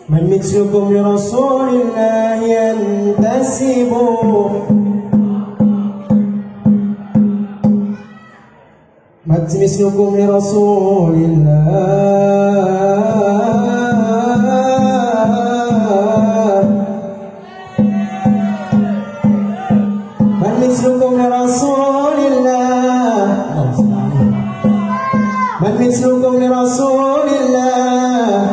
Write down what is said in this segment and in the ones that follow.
من مثلكم لرسول الله ينتسب من مثلكم لرسول الله من مثلكم لرسول الله من مثلكم لرسول الله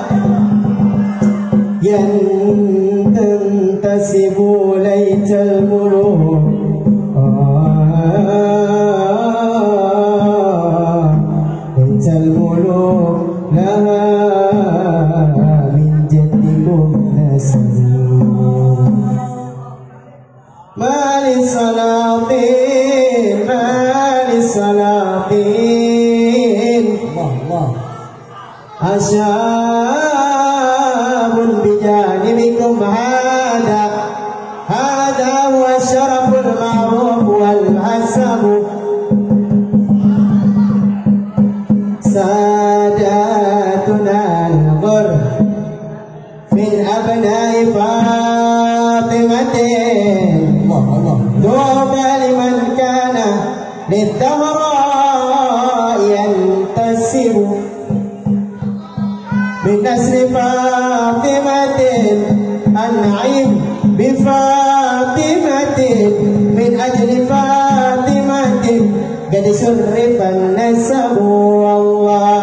ينتسب ليت الملوك ليت الملوك لها من جدكم نسب ما للسلاطين ما للسلاطين أشاب بجانبكم هذا هو الشرف المعروف والحسب ساداتنا الغر من أبناء فاطمة طوبى لمن كان للزهراء ينتسب من نسل فاطمة أنعم بفاطمة من أجل فاطمة قد شرف النسب والله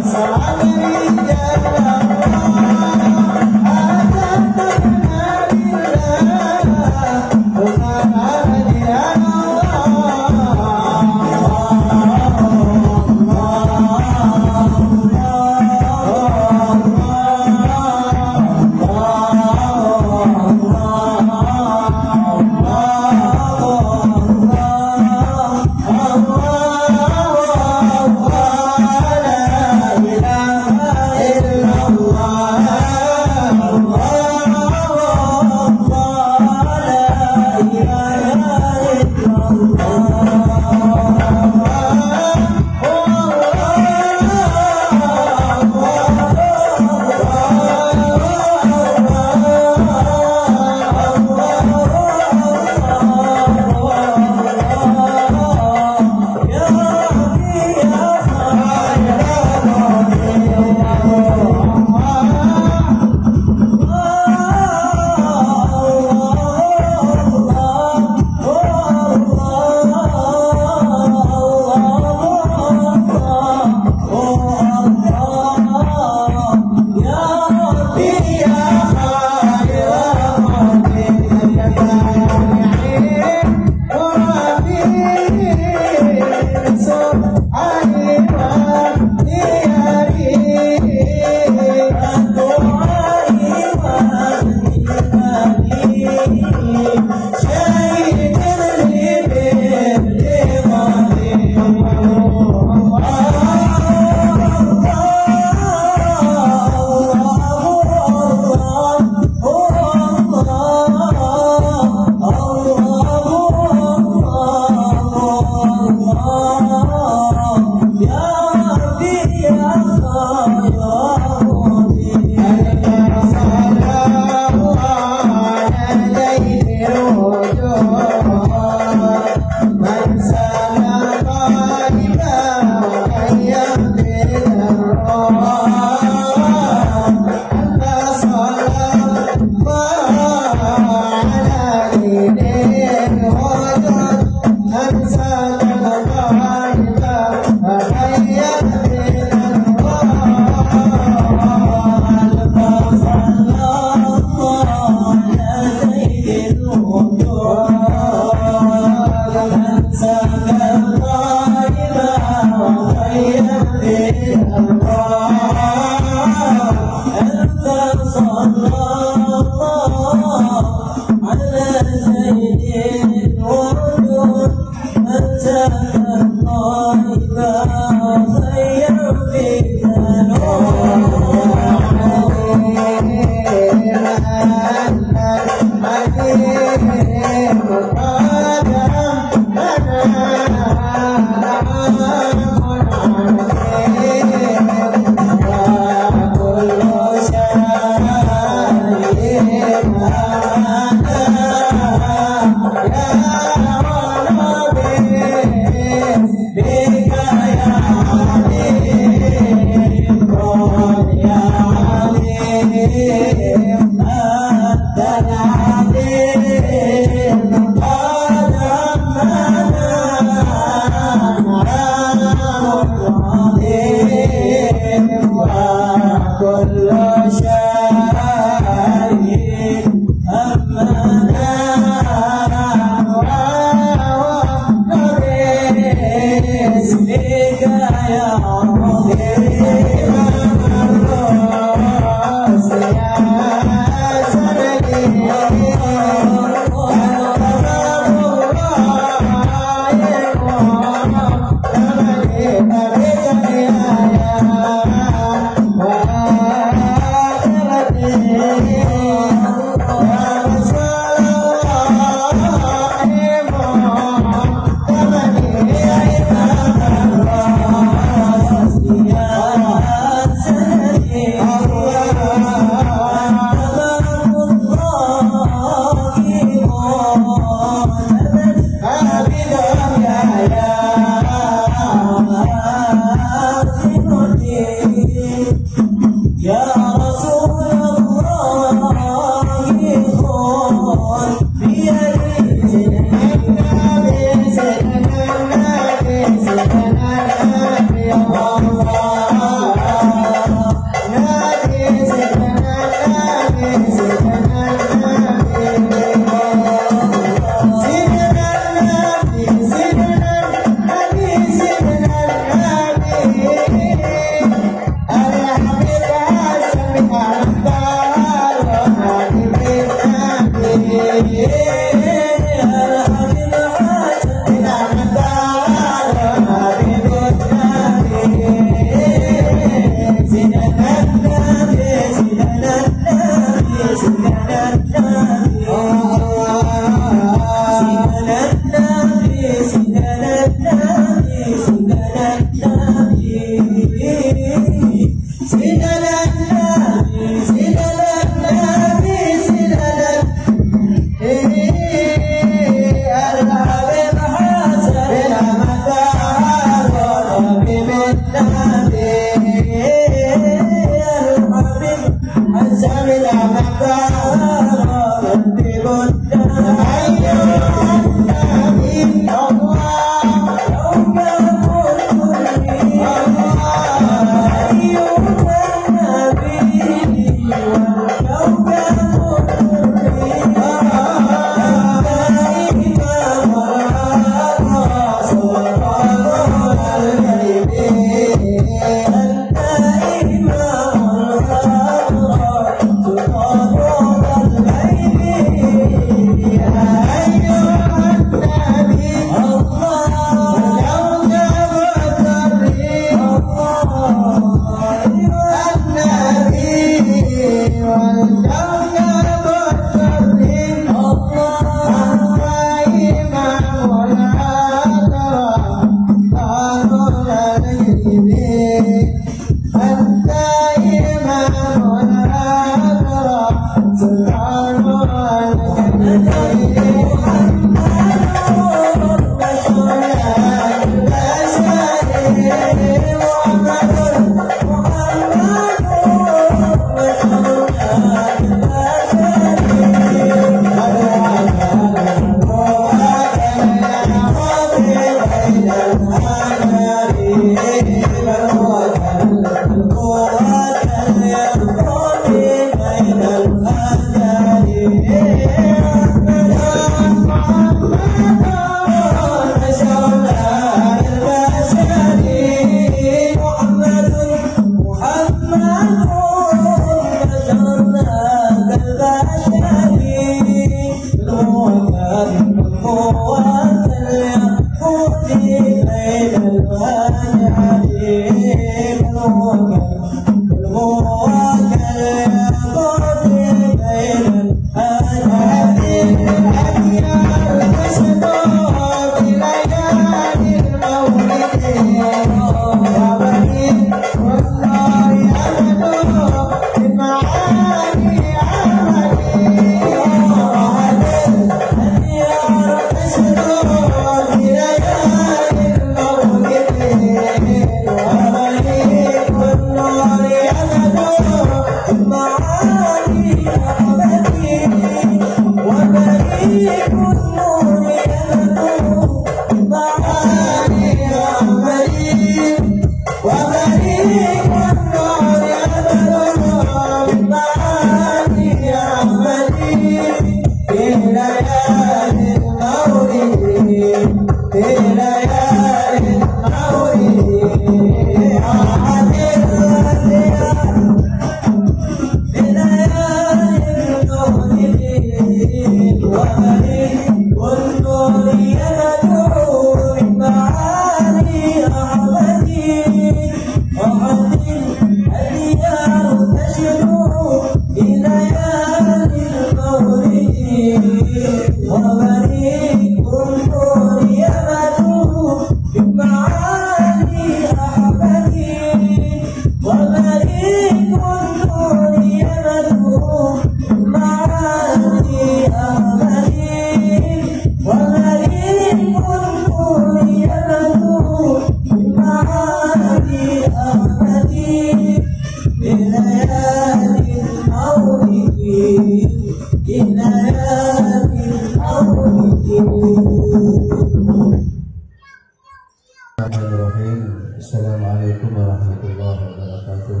Assalamualaikum warahmatullahi wabarakatuh.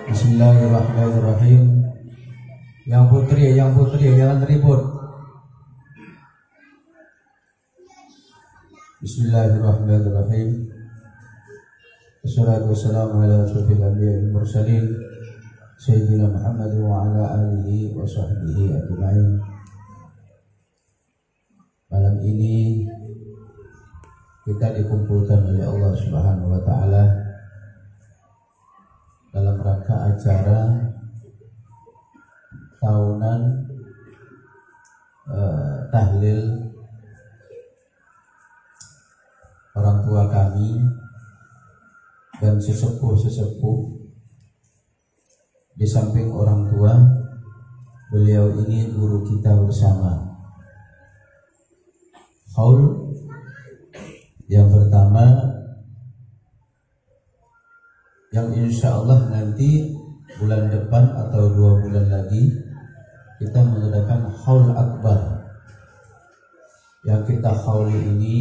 Bismillahirrahmanirrahim. Yang putri jangan ribut. Bismillahirrahmanirrahim. Wassalatu wassalamu ala asyrofil anbiya'i wal mursalin Sayyidina Muhammad wa ala alihi wa sahbihi ajma'in. Malam ini kita dikumpulkan oleh Allah Subhanahu wa taala dalam rangka acara tahunan tahlil orang tua kami dan sesepuh-sesepuh. Di samping orang tua, beliau ini guru kita bersama. Haul yang pertama, yang insya Allah nanti bulan depan atau 2 bulan lagi kita mengadakan haul akbar. Yang kita hauli ini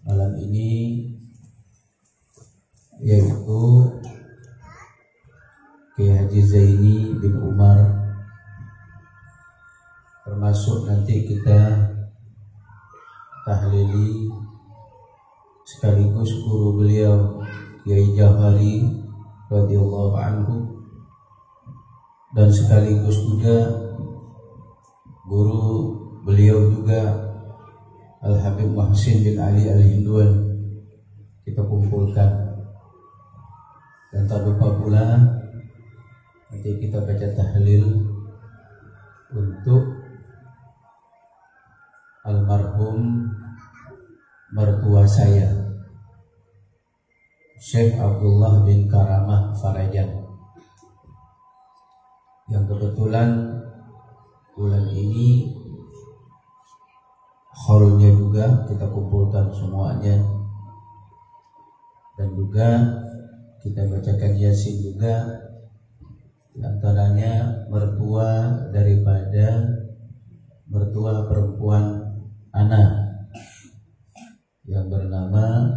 malam ini yaitu Kiai Haji Zaini bin Umar, termasuk nanti kita tahlili sekaligus guru beliau Kiai Jafari radhiyallahu anhu, dan sekaligus juga guru beliau juga Al-Habib Muhsin bin Ali Al-Hinduan kita kumpulkan. Dan tak lupa pula nanti kita baca tahlil untuk almarhum mertua saya Syekh Abdullah bin Karamah Farajan, yang kebetulan bulan ini haulnya juga kita kumpulkan semuanya, dan juga kita bacakan Yasin juga, antaranya mertua daripada mertua perempuan anak yang bernama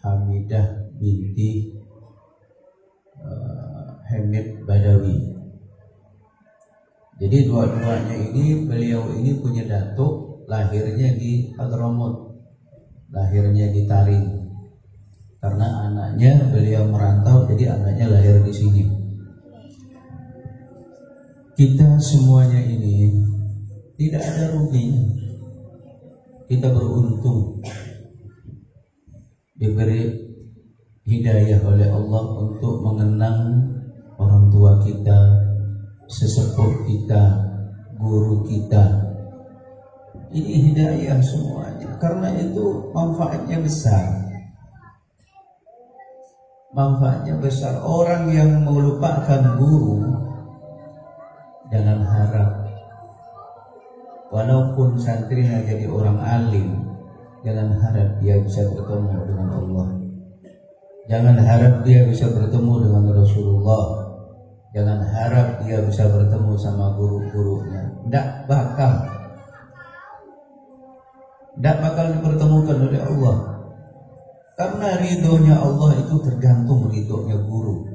Hamidah binti Hamid Badawi. Jadi dua-duanya ini, beliau ini punya datuk, lahirnya di Hadramut, lahirnya di Tarim. Karena anaknya beliau merantau, jadi anaknya lahir di sini. Kita semuanya ini tidak ada ruginya. Kita beruntung diberi hidayah oleh Allah untuk mengenang orang tua kita, sesepuh kita, guru kita. Ini hidayah semuanya. Karena itu manfaatnya besar. Manfaatnya besar. Orang yang melupakan guru, jangan harap walaupun santrinya jadi orang alim, jangan harap dia bisa bertemu dengan Allah. Jangan harap dia bisa bertemu dengan Rasulullah. Jangan harap dia bisa bertemu sama guru-gurunya. Tidak bakal dipertemukan oleh Allah. Karena ridhonya Allah itu tergantung ridhonya guru.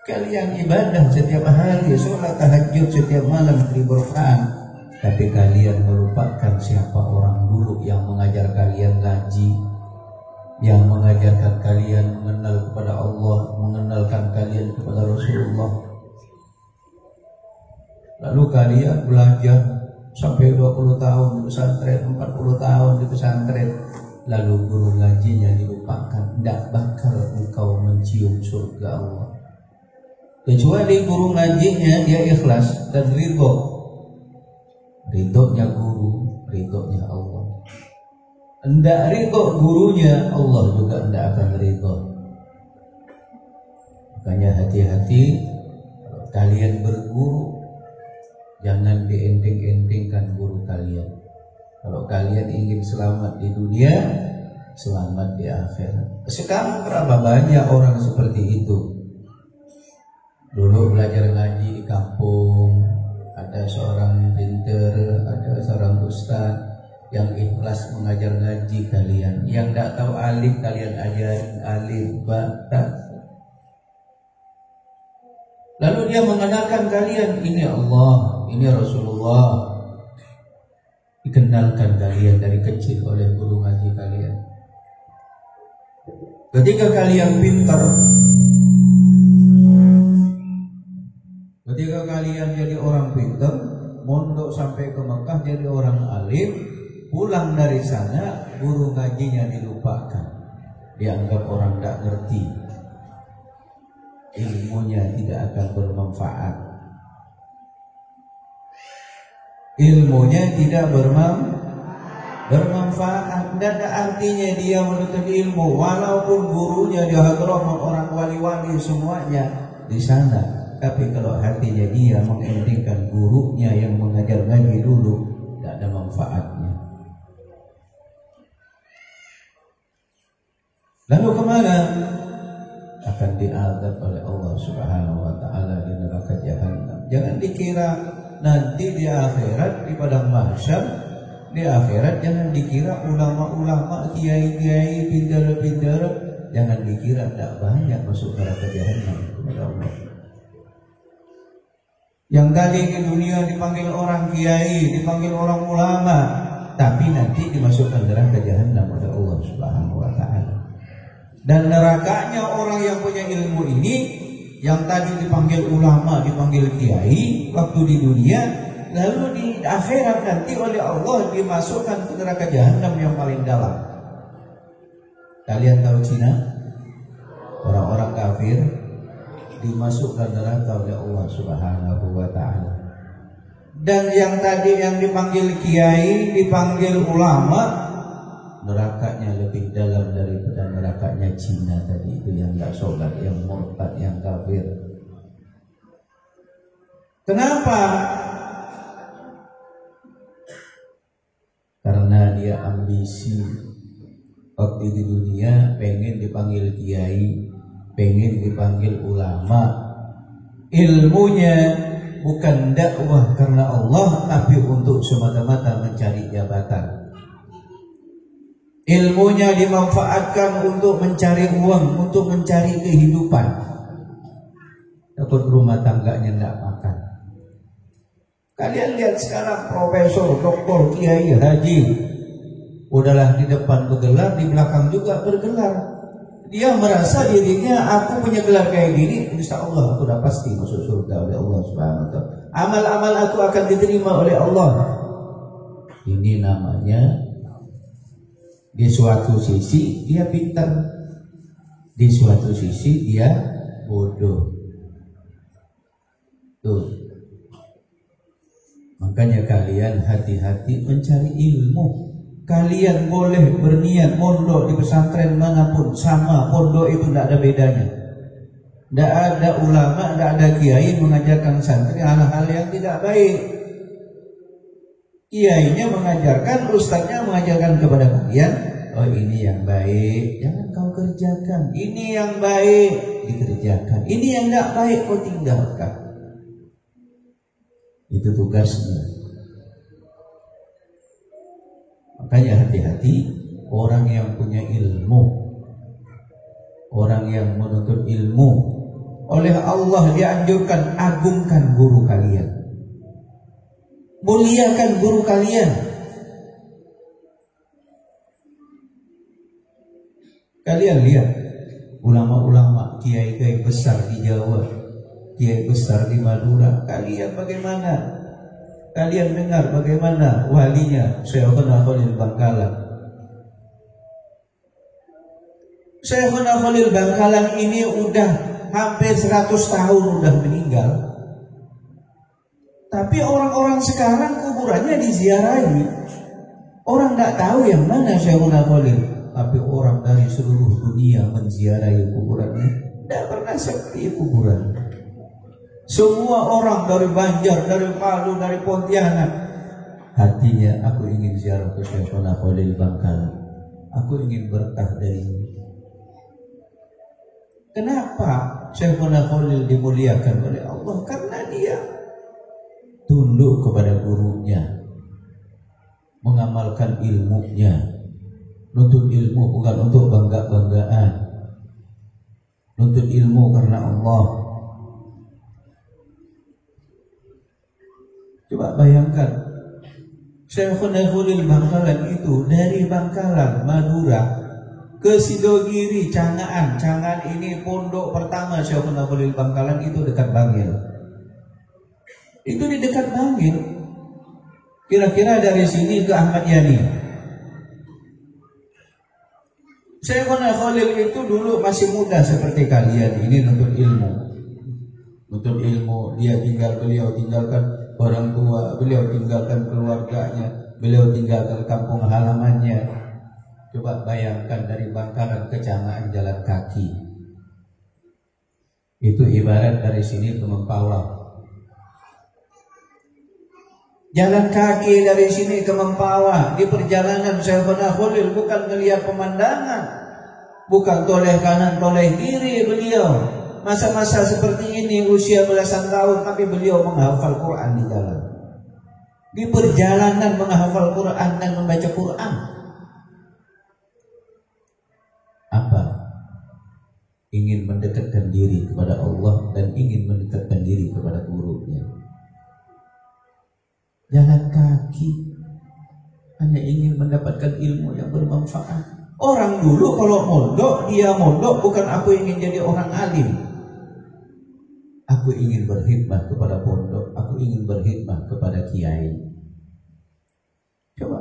Kalian ibadah setiap hari, sholat tahajud setiap malam, 1000 rakaat, tapi kalian melupakan siapa orang dulu yang mengajar kalian ngaji, yang mengajarkan kalian mengenal kepada Allah, mengenalkan kalian kepada Rasulullah. Lalu kalian belajar sampai 20 tahun di pesantren, 40 tahun di pesantren, lalu guru ngajinya dilupakan. Tidak bakal engkau mencium surga Allah, kecuali guru ngajinya dia ikhlas dan ridho. Ridhonya guru, ridhonya Allah. Hendak ridho gurunya, Allah juga hendak akan ridho. Makanya hati-hati kalau kalian berguru, jangan dienteng-entengkan guru kalian. Kalau kalian ingin selamat di dunia, selamat di akhirat. Sekarang berapa banyak orang seperti itu. Dulu belajar ngaji di kampung, ada seorang pinter, ada seorang ustaz, yang ikhlas mengajar ngaji kalian, yang tidak tahu alif kalian ajarin alif ba. Lalu dia mengenalkan kalian, ini Allah, ini Rasulullah. Dikenalkan kalian dari kecil oleh guru ngaji kalian. Ketika kalian pintar, ketika kalian jadi orang pintar, mondok sampai ke Mekah jadi orang alim, pulang dari sana guru ngajinya dilupakan, dianggap orang tidak ngerti, ilmunya tidak akan bermanfaat, ilmunya tidak bermanfaat. Dan artinya dia menuntut ilmu walaupun gurunya di hadrah orang wali-wali semuanya di sana, tapi kalau hatinya dia mengendingkan gurunya yang mengajar ngaji dulu, tidak ada manfaatnya. Lalu kemana? Akan diazab oleh Allah Subhanahu wa taala di neraka Jahannam. Jangan dikira nanti di akhirat di padang mahsyar, di akhirat jangan dikira ulama-ulama, kiai-kiai, pintar-pintar, jangan dikira tidak banyak masuk neraka Jahannam kepada Allah. Yang tadi ke dunia dipanggil orang kiai, dipanggil orang ulama, tapi nanti dimasukkan neraka Jahannam oleh Allah Subhanahu wa taala. Dan nerakanya orang yang punya ilmu ini, yang tadi dipanggil ulama, dipanggil kiai waktu di dunia, lalu di akhirat nanti oleh Allah dimasukkan ke neraka Jahannam yang paling dalam. Kalian tahu Cina? Orang-orang kafir dimasukkan neraka oleh Allah Subhanahu wa taala. Dan yang tadi yang dipanggil kiai, dipanggil ulama, nerakanya lebih dalam daripada nerakanya Cina tadi itu, yang enggak sholat, yang murtad, yang kafir. Kenapa? Karena dia ambisi waktu di dunia, pengen dipanggil kiai, pengen dipanggil ulama. Ilmunya bukan dakwah karena Allah, tapi untuk semata-mata mencari jabatan. Ilmunya dimanfaatkan untuk mencari uang, untuk mencari kehidupan. Takut rumah tangganya tidak makan. Kalian lihat sekarang profesor, doktor, kiai, haji, udahlah di depan bergelar, di belakang juga bergelar. Dia merasa dirinya, aku punya gelar kayak gini, insya Allah aku sudah pasti masuk surga oleh Allah Subhanahu wa taala. Amal-amal aku akan diterima oleh Allah. Ini namanya di suatu sisi dia pintar, di suatu sisi dia bodoh. Tuh. Makanya kalian hati-hati mencari ilmu. Kalian boleh berniat mondok di pesantren manapun, sama pondok itu tidak ada bedanya. Tidak ada ulama, tidak ada kiai mengajarkan santri hal-hal yang tidak baik. Kiainya mengajarkan, ustaznya mengajarkan kepada kalian, oh ini yang baik, jangan kau kerjakan. Ini yang baik, dikerjakan. Ini yang tidak baik, kau tinggalkan. Itu tugasnya. Makanya hati-hati orang yang punya ilmu, orang yang menuntut ilmu. Oleh Allah dianjurkan, agungkan guru kalian, muliakan guru kalian. Kalian lihat ulama-ulama, kiai-kiai besar di Jawa, kiai besar di Madura, kalian bagaimana? Kalian dengar bagaimana walinya Syekhuna Khalil Bangkalan. Syekhuna Khalil Bangkalan ini udah hampir 100 tahun udah meninggal. Tapi orang-orang sekarang kuburannya diziarahi. Orang tidak tahu yang mana Syekhuna Khalil, tapi orang dari seluruh dunia menziarahi kuburannya. Tidak pernah sepi kuburan. Semua orang dari Banjar, dari Palu, dari Pontianak, hatinya aku ingin ziarah ke Syekhuna Khalil Bangkalan. Aku ingin berkah dari ini. Kenapa Syekhuna Khalil dimuliakan oleh Allah? Karena dia tunduk kepada gurunya. mengamalkan ilmunya. Nuntut ilmu bukan untuk bangga-banggaan. Nuntut ilmu karena Allah. Coba bayangkan, Syekhuna Khalil Bangkalan itu dari Bangkalan, Madura ke Sidogiri, Cangaan. Cangaan ini pondok pertama Syekhuna Khalil Bangkalan itu dekat Bangil. Itu di dekat Bangil. Kira-kira dari sini ke Ahmad Yani. Syekhuna Khalil itu dulu masih muda seperti kalian. Ini nuntut ilmu. Nuntut ilmu, beliau tinggalkan orang tua, beliau tinggalkan keluarganya, beliau tinggalkan kampung halamannya. Coba bayangkan dari Bangkalan ke Cangaan jalan kaki. Itu ibarat dari sini ke Mempawah. Jalan kaki dari sini ke Mempawah. Di perjalanan Syekhuna Khalil bukan melihat pemandangan, bukan toleh kanan toleh kiri beliau. Masa-masa seperti ini usia belasan tahun, tapi beliau menghafal Quran di jalan. Di perjalanan menghafal Quran dan membaca Quran. Apa? Ingin mendekatkan diri kepada Allah dan ingin mendekatkan diri kepada gurunya. Jalan kaki hanya ingin mendapatkan ilmu yang bermanfaat. Orang dulu kalau mondok, dia mondok bukan aku ingin jadi orang alim. Aku ingin berkhidmat kepada pondok, aku ingin berkhidmat kepada kiai. Coba.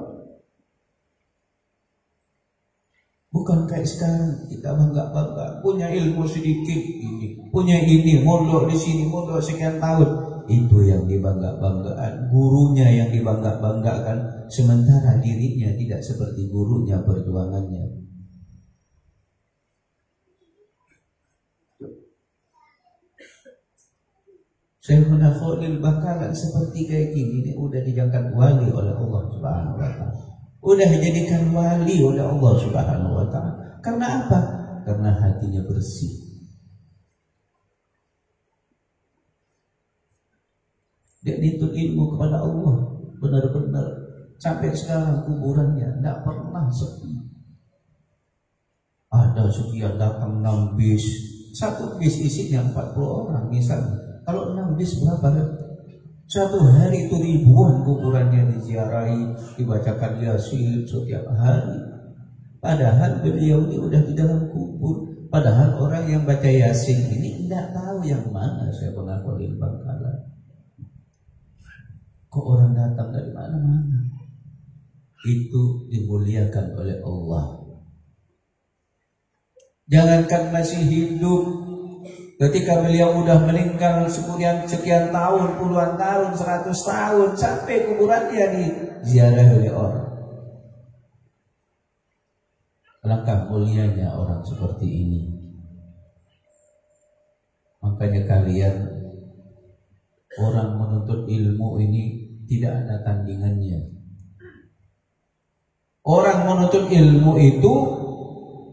Bukan kayak sekarang kita bangga-bangga punya ilmu sedikit ini, punya ini, mondok di sini, mondok sekian tahun. Itu yang dibangga-banggakan, gurunya yang dibangga-banggakan, sementara dirinya tidak seperti gurunya perjuangannya. Syekhuna Khalil Bangkalan seperti kayak gini ini udah dijadikan wali oleh Allah Subhanahu wa taala. Udah dijadikan wali oleh Allah Subhanahu wa taala. Karena apa? Karena hatinya bersih. Dia dituntut ilmu kepada Allah benar-benar. Sampai sekarang kuburannya tidak pernah sepi. Ada sekian datang 6 bis. Satu bis isinya 40 orang misalnya. Kalau 6 bis berapa? Satu hari itu ribuan kuburannya diziarahi, dibacakan Yasin setiap hari. Padahal beliau ini udah di dalam kubur. Padahal orang yang baca Yasin ini tidak tahu yang mana Syekhuna Khalil Bangkalan. Kok orang datang dari mana-mana? Itu dimuliakan oleh Allah. Jangankan masih hidup, ketika beliau udah meninggal sekian tahun, puluhan tahun, 100 tahun, sampai kuburannya diziarah oleh orang. Alangkah mulianya orang seperti ini. Makanya kalian, orang menuntut ilmu ini tidak ada tandingannya. Orang menuntut ilmu itu,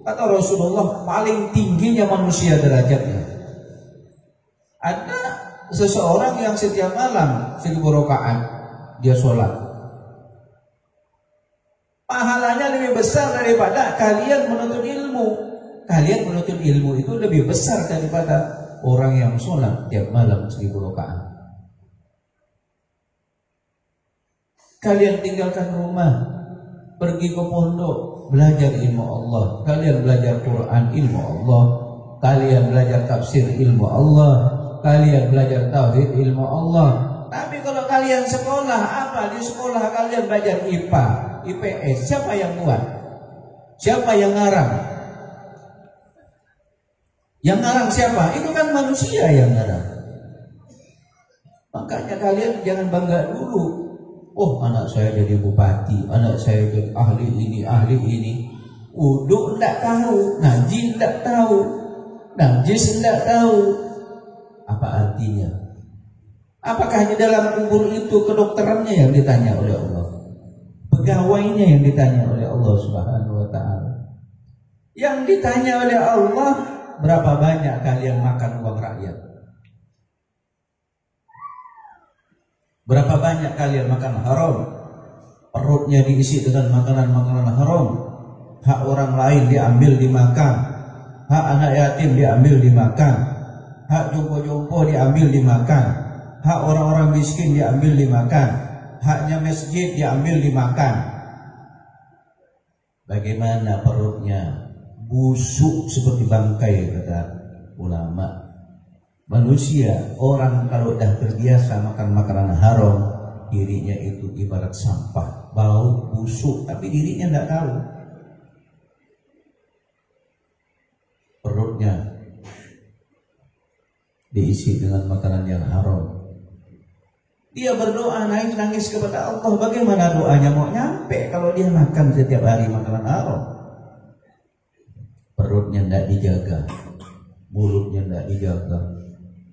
kata Rasulullah, paling tingginya manusia derajatnya. Ada seseorang yang setiap malam 1000 rakaat dia sholat, pahalanya lebih besar daripada kalian menuntut ilmu. Kalian menuntut ilmu itu lebih besar daripada orang yang sholat tiap malam 1000 rakaat. Kalian tinggalkan rumah, pergi ke pondok, belajar ilmu Allah. Kalian belajar Quran, ilmu Allah. Kalian belajar tafsir, ilmu Allah. Kalian belajar tauhid, ilmu Allah. Tapi kalau kalian sekolah, apa? Di sekolah kalian belajar IPA, IPS. Siapa yang buat? Siapa yang ngarang? Yang ngarang siapa? Itu kan manusia yang ngarang. Makanya kalian jangan bangga dulu. Oh, anak saya jadi bupati, anak saya jadi ahli ini, ahli ini. Uduk tidak tahu, najis tidak tahu, najis tidak tahu. Apa artinya? Apakah di dalam kubur itu kedokterannya yang ditanya oleh Allah? Pegawainya yang ditanya oleh Allah Subhanahu wa taala? Yang ditanya oleh Allah, berapa banyak kalian makan uang rakyat? Berapa banyak kalian makan haram? perutnya diisi dengan makanan-makanan haram, hak orang lain diambil dimakan, hak anak yatim diambil dimakan, hak jompo-jompo diambil dimakan, hak orang-orang miskin diambil dimakan, haknya masjid diambil dimakan. Bagaimana perutnya? Busuk seperti bangkai, kata ulama. Manusia, orang kalau dah terbiasa makan makanan haram, dirinya itu ibarat sampah, bau, busuk, tapi dirinya tidak tahu. Perutnya diisi dengan makanan yang haram. Dia berdoa nangis kepada Allah. Bagaimana doanya mau nyampe kalau dia makan setiap hari makanan haram? Perutnya tidak dijaga, mulutnya tidak dijaga,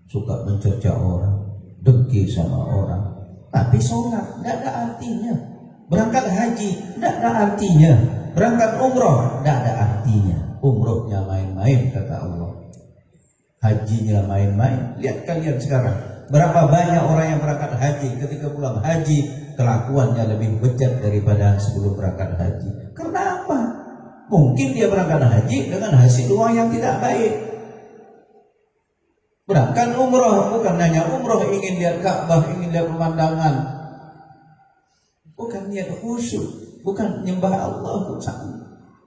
suka mencerca orang, dengki sama orang. Tapi sholat tidak ada artinya, berangkat haji tidak ada artinya, berangkat umroh tidak ada artinya. Umrohnya main-main, kata Allah, hajinya main-main. Lihat kalian sekarang, berapa banyak orang yang berangkat haji, ketika pulang haji kelakuannya lebih bejat daripada sebelum berangkat haji. Karena apa? Mungkin dia berangkat haji dengan hasil uang yang tidak baik. Berangkat umroh bukan hanya umroh ingin lihat Ka'bah, ingin lihat pemandangan, bukan niat khusyuk, bukan nyembah Allah,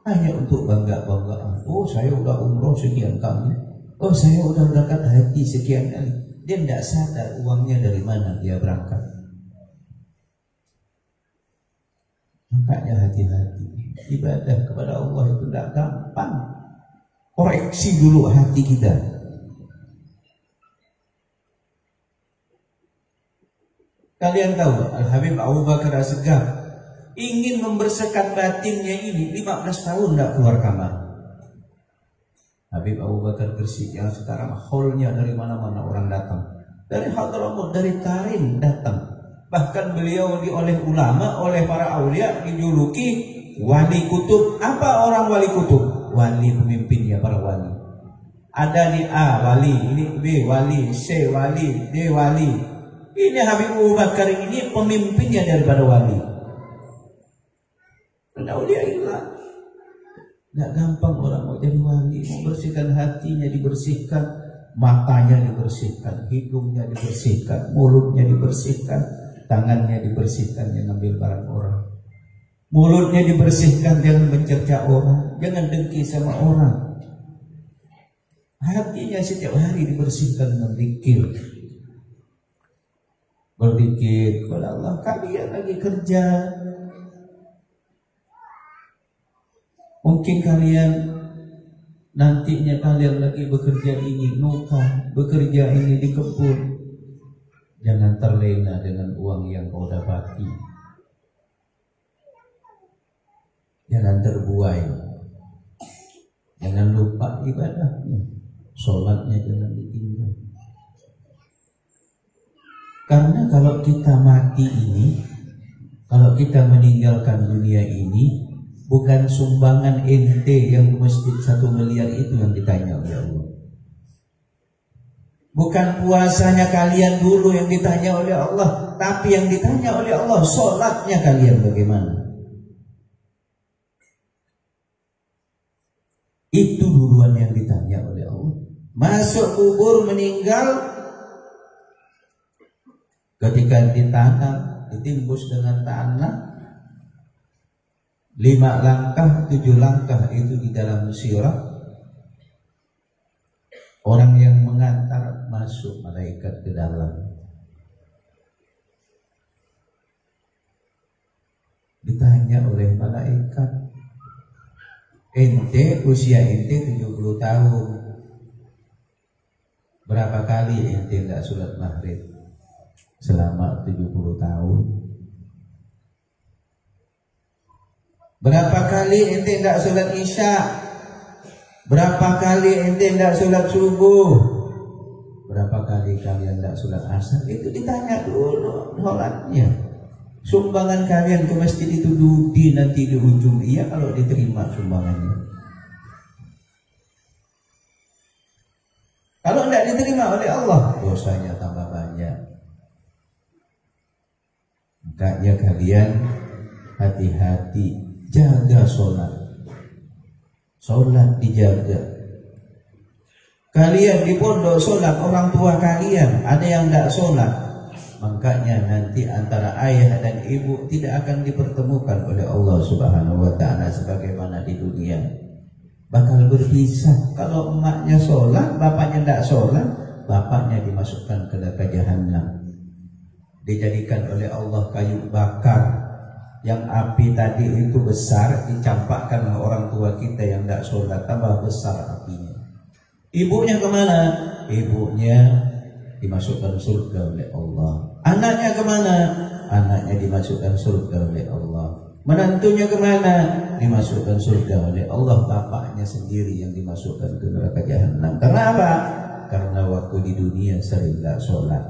hanya untuk bangga-banggaan. Oh, saya udah umroh sekian kali, oh saya udah berangkat haji sekian kali. Dia tidak sadar uangnya dari mana dia berangkat. Makanya hati-hati, ibadah kepada Allah itu tidak gampang. Koreksi dulu hati kita. Kalian tahu Al-Habib Abu Bakar As-Sigaf ingin membersihkan batinnya ini 15 tahun tidak keluar kamar. Habib Abu Bakar Gresik yang sekarang hallnya dari mana-mana orang datang, dari Hadramaut, dari Tarim datang. Bahkan beliau oleh ulama, oleh para aulia dijuluki wali kutub. Apa orang wali kutub? Wali pemimpinnya para wali. Ada di A wali, ini B wali, C wali, D wali. Ini Habib Abu Bakar ini pemimpinnya daripada wali. Aulia ilah. Tidak gampang orang mau jadi wali, membersihkan hatinya dibersihkan, matanya dibersihkan, hidungnya dibersihkan, mulutnya dibersihkan, tangannya dibersihkan, jangan ambil barang orang. Mulutnya dibersihkan, jangan mencerca orang, jangan dengki sama orang. Hatinya setiap hari dibersihkan dengan zikir. Berzikir kepada Allah. Kalian lagi kerja, mungkin kalian nantinya kalian lagi bekerja ini numpang, bekerja ini di kebun. Jangan terlena dengan uang yang kau dapati. Jangan terbuai. Jangan lupa ibadahnya. Sholatnya jangan ditinggal. Karena kalau kita mati ini, kalau kita meninggalkan dunia ini, bukan sumbangan ente yang di masjid 1 miliar itu yang ditanya oleh Allah. Bukan puasanya kalian dulu yang ditanya oleh Allah, tapi yang ditanya oleh Allah sholatnya kalian bagaimana. Itu duluan yang ditanya oleh Allah. Masuk kubur meninggal, ketika ditanam, ditimbus dengan tanah, 5 langkah, 7 langkah itu di dalam sirah. Orang yang mengantar masuk malaikat ke dalam. Ditanya oleh malaikat, ente usia ente 70 tahun. Berapa kali ente enggak sholat maghrib selama 70 tahun? Berapa kali ente enggak sholat isya? Berapa kali ente enggak sholat subuh? Berapa kali kalian enggak sholat asar? Itu ditanya dulu sholatnya. Sumbangan kalian ke masjid itu dudi nanti di ujung, iya kalau diterima sumbangannya. Kalau enggak diterima oleh Allah, dosanya tambah banyak. Makanya kalian hati-hati, jaga sholat. Sholat dijaga. Kalian di pondok sholat, orang tua kalian ada yang tidak sholat, makanya nanti antara ayah dan ibu tidak akan dipertemukan oleh Allah Subhanahu wa Ta'ala sebagaimana di dunia. Bakal berpisah. Kalau emaknya sholat, bapaknya tidak sholat, bapaknya dimasukkan ke neraka jahanam. Dijadikan oleh Allah kayu bakar yang api tadi itu besar, dicampakkan oleh orang tua kita yang tidak sholat, tambah besar apinya. Ibunya kemana? Ibunya dimasukkan surga oleh Allah. Anaknya kemana? Anaknya dimasukkan surga oleh Allah. Menantunya kemana? Dimasukkan surga oleh Allah. Bapaknya sendiri yang dimasukkan ke neraka jahanam. Karena apa? Karena waktu di dunia sering tidak sholat.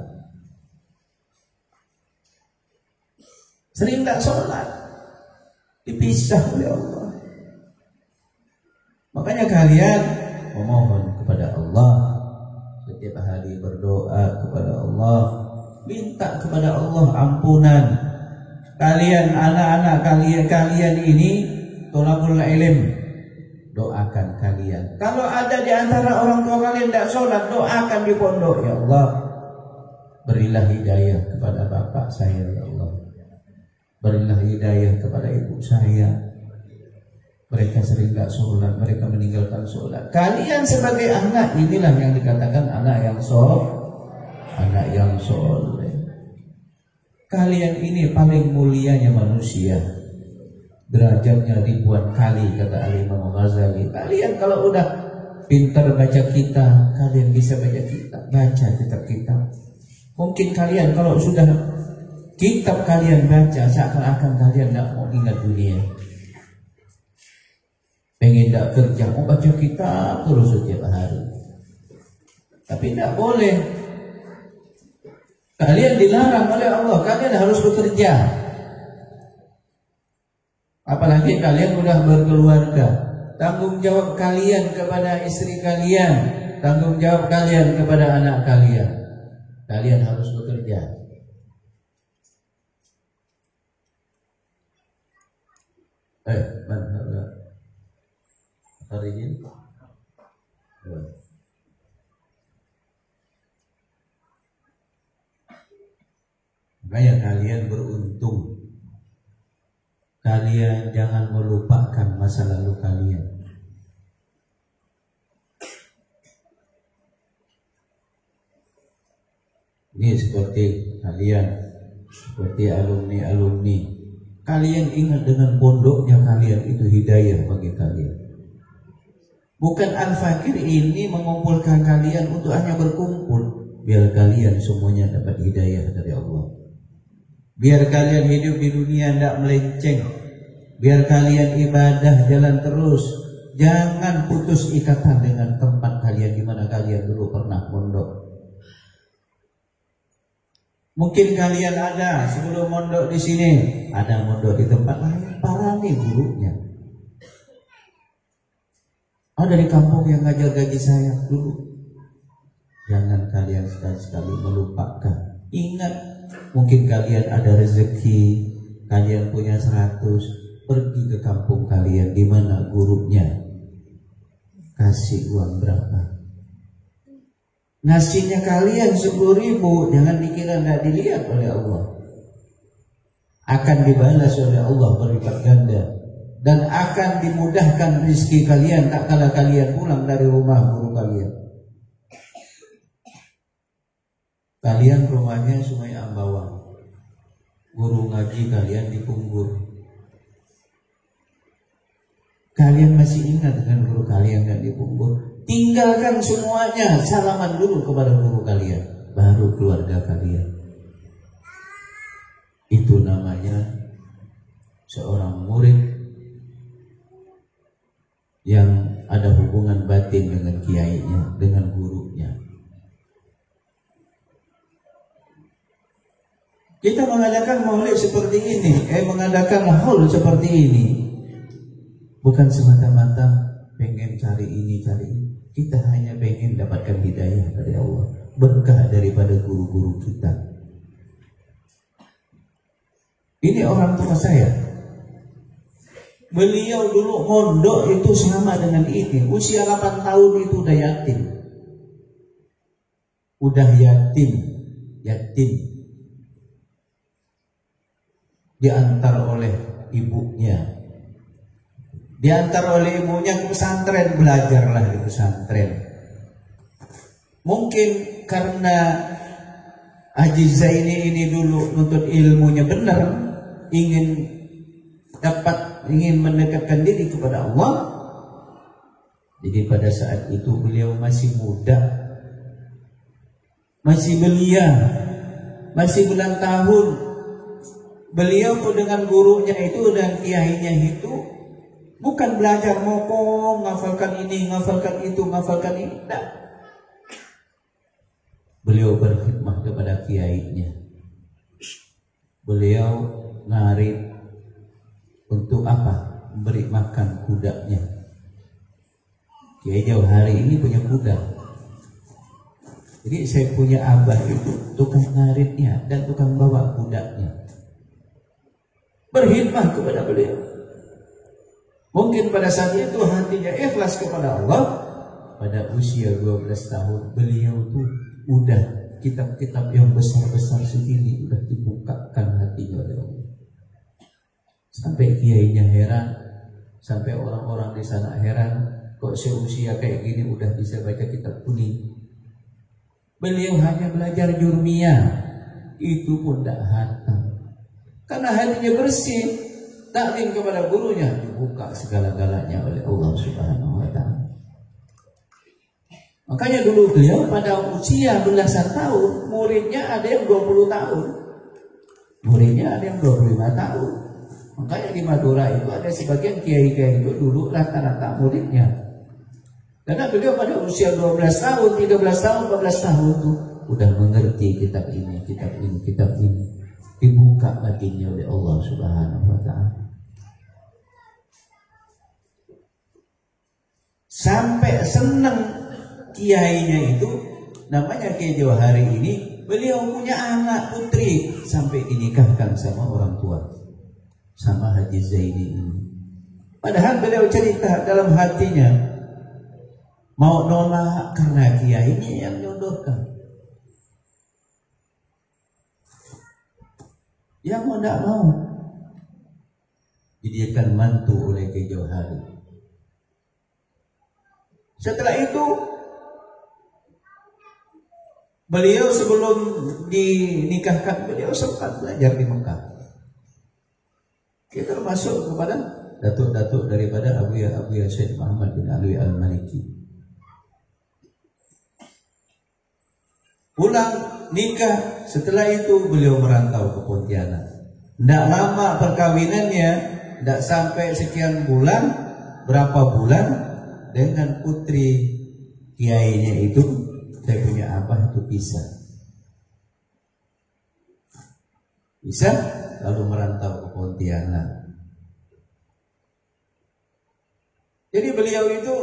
Sering tidak sholat, dipisah oleh Allah. Makanya kalian memohon kepada Allah, setiap hari berdoa kepada Allah, minta kepada Allah ampunan. Kalian anak-anak kalian ini tolabul ilm, doakan kalian. Kalau ada di antara orang tua kalian tidak sholat, doakan di pondok. Ya Allah, berilah hidayah kepada bapak saya, ya Allah. Berilah hidayah kepada ibu saya. Mereka sering tidak sholat, mereka meninggalkan sholat. Kalian sebagai anak, inilah yang dikatakan anak yang soleh. Anak yang soleh. Kalian ini paling mulianya manusia. Derajatnya ribuan kali, kata Al-Imam Ghazali. Kalian kalau udah pintar baca kitab, kalian bisa baca kitab, baca kitab-kitab. Mungkin kalian kalau sudah kitab kalian baca, seakan-akan kalian tidak mau ingat dunia. Pengen tidak kerja, mau baca kitab terus setiap hari. Tapi tidak boleh. Kalian dilarang oleh Allah, kalian harus bekerja. Apalagi kalian sudah berkeluarga. Tanggung jawab kalian kepada istri kalian, tanggung jawab kalian kepada anak kalian. Kalian harus bekerja. Mana hari ini? Makanya kalian beruntung. Kalian jangan melupakan masa lalu kalian. Ini seperti kalian, seperti alumni-alumni. Kalian ingat dengan pondoknya kalian, itu hidayah bagi kalian. Bukan Al-Fakir ini mengumpulkan kalian untuk hanya berkumpul, biar kalian semuanya dapat hidayah dari Allah. Biar kalian hidup di dunia tidak melenceng. Biar kalian ibadah jalan terus. Jangan putus ikatan dengan tempat kalian di mana kalian dulu pernah mondok. Mungkin kalian ada sebelum mondok di sini, ada mondok di tempat lain, parani gurunya. Ada di kampung yang ngajar gaji saya dulu. Jangan kalian sekali-sekali melupakan. Ingat, mungkin kalian ada rezeki, kalian punya 100, pergi ke kampung kalian di mana gurunya kasih uang berapa. Nasinya kalian 10.000, jangan dikira tidak dilihat oleh Allah. Akan dibalas oleh Allah berlipat ganda. Dan akan dimudahkan rezeki kalian tak kala kalian pulang dari rumah guru kalian. Kalian rumahnya Sungai Ambawang, guru ngaji kalian di Punggur. Kalian masih ingat dengan guru kalian yang di Punggur? Tinggalkan semuanya, salaman dulu kepada guru kalian, baru keluarga kalian. Itu namanya seorang murid yang ada hubungan batin dengan kiainya, dengan gurunya. Kita mengadakan maulid seperti ini, mengadakan haul seperti ini, bukan semata-mata pengen cari ini, cari ini. Kita hanya pengen dapatkan hidayah dari Allah, berkah daripada guru-guru kita. Ini orang tua saya, Beliau dulu mondok itu sama dengan ini. Usia 8 tahun itu udah yatim. Udah yatim. Diantar oleh ibunya. Diantar oleh ibunya ke pesantren, belajarlah di pesantren. Mungkin karena Haji Zaini ini dulu nuntut ilmunya benar, ingin mendekatkan diri kepada Allah. Jadi pada saat itu beliau masih muda, masih belia, masih bulan tahun. Beliau dengan gurunya itu dan kiainya itu bukan belajar mokong, ngafalkan ini, ngafalkan itu, ngafalkan ini. Tidak. Beliau berkhidmah kepada kiainya. Beliau ngarit untuk apa? Memberi makan kudanya. Kiai Jauhari ini punya kuda. Jadi saya punya abah itu tukang ngaritnya dan tukang bawa kudanya. Berkhidmah kepada beliau. Mungkin pada saat itu hatinya ikhlas kepada Allah. Pada usia 12 tahun beliau tuh udah kitab-kitab yang besar-besar segini udah dibukakan hatinya oleh Allah. Sampai kiainya heran, sampai orang-orang di sana heran, kok seusia kayak gini udah bisa baca kitab kuning. Beliau hanya belajar jurmiyah, itu pun tidak hatam. Karena hatinya bersih, taklim kepada gurunya, dibuka segala-galanya oleh Allah Subhanahu wa Ta'ala. Makanya dulu beliau pada usia belasan tahun, muridnya ada yang 20 tahun, muridnya ada yang 25 tahun. Makanya di Madura itu ada sebagian kiai-kiai itu dulu rata-rata muridnya. Karena beliau pada usia 12 tahun, 13 tahun, 14 tahun itu udah mengerti kitab ini. Dibuka hatinya oleh Allah Subhanahu wa Ta'ala. Sampai senang kiainya itu, namanya Kiai Jauhari ini, beliau punya anak putri sampai dinikahkan sama orang tua, sama Haji Zaini ini. Padahal beliau cerita dalam hatinya mau nolak karena kiainya yang nyodorkan. Yang mau tidak mau dijadikan mantu oleh Kiai Jauhari. Setelah itu beliau sebelum dinikahkan beliau sempat belajar di Mekah. Kita termasuk kepada datuk-datuk daripada Abu Ya Syed Muhammad bin Alwi Al-Maliki. Pulang nikah, setelah itu beliau merantau ke Pontianak. Tidak lama perkawinannya, tidak sampai sekian bulan, berapa bulan dengan putri kiainya itu, saya punya abah itu bisa lalu merantau ke Pontianak. Jadi beliau itu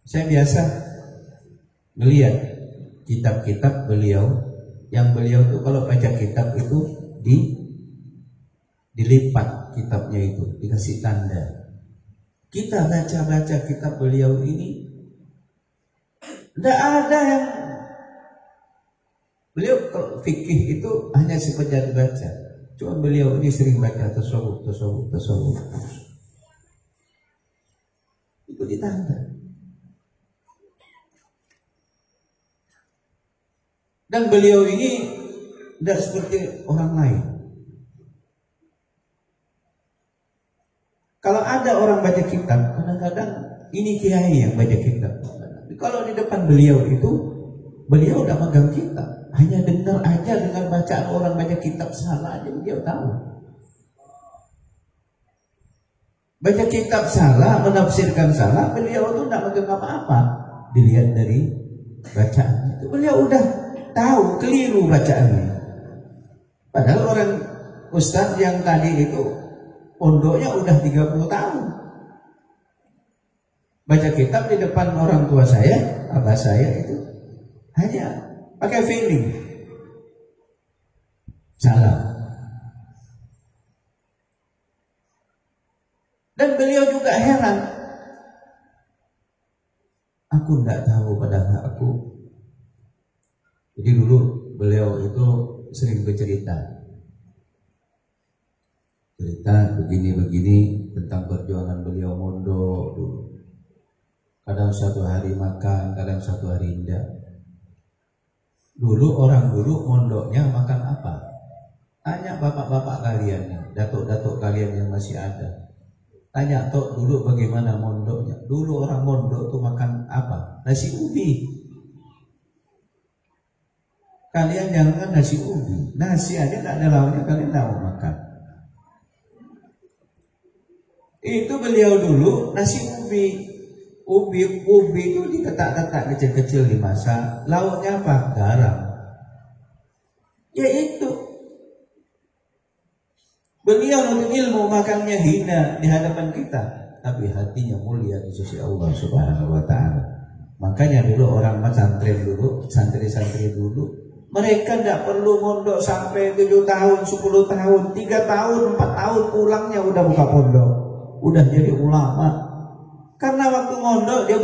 saya biasa melihat kitab-kitab beliau, yang beliau itu kalau baca kitab itu dilipat kitabnya itu, dikasih tanda. Kita baca-baca kitab beliau ini, tidak ada yang beliau kalau fikih itu hanya sekedar baca. Cuma beliau ini sering baca tasawuf. Itu ditanda. Dan beliau ini tidak seperti orang lain. Kalau ada orang baca kitab, kadang-kadang ini kiai yang baca kitab. Kalau di depan beliau itu, beliau udah megang kitab. Hanya dengar aja dengan bacaan orang baca kitab salah aja beliau tahu. Baca kitab salah, menafsirkan salah, beliau itu tidak megang apa-apa. Dilihat dari bacaan itu, beliau udah tahu keliru bacaannya. Padahal orang ustadz yang tadi itu pondoknya udah 30 tahun. Baca kitab di depan orang tua saya, abah saya itu hanya pakai feeling. Salah. Dan beliau juga heran. Aku tidak tahu padahal aku. Jadi dulu beliau itu sering bercerita. Cerita begini-begini tentang perjuangan beliau mondok dulu. Kadang satu hari makan, kadang satu hari tidak. Dulu orang dulu mondoknya makan apa? Tanya bapak-bapak kalian nih, datuk-datuk kalian yang masih ada. Tanya tok dulu bagaimana mondoknya. Dulu orang mondok tuh makan apa? Nasi ubi. Kalian jangan nasi ubi. Nasi aja tak ada lauknya kalian tahu makan. Itu beliau dulu nasi ubi. Ubi itu diketak-ketak kecil-kecil dimasak. Lauknya apa? Garam. Ya itu. Beliau untuk ilmu makannya hina di hadapan kita, tapi hatinya mulia di sisi Allah Subhanahu wa taala. Makanya dulu orang pesantren dulu, santri-santri dulu, mereka tidak perlu mondok sampai 7 tahun, 10 tahun, 3 tahun, 4 tahun pulangnya udah buka pondok, udah jadi ulama. Karena waktu mondok dia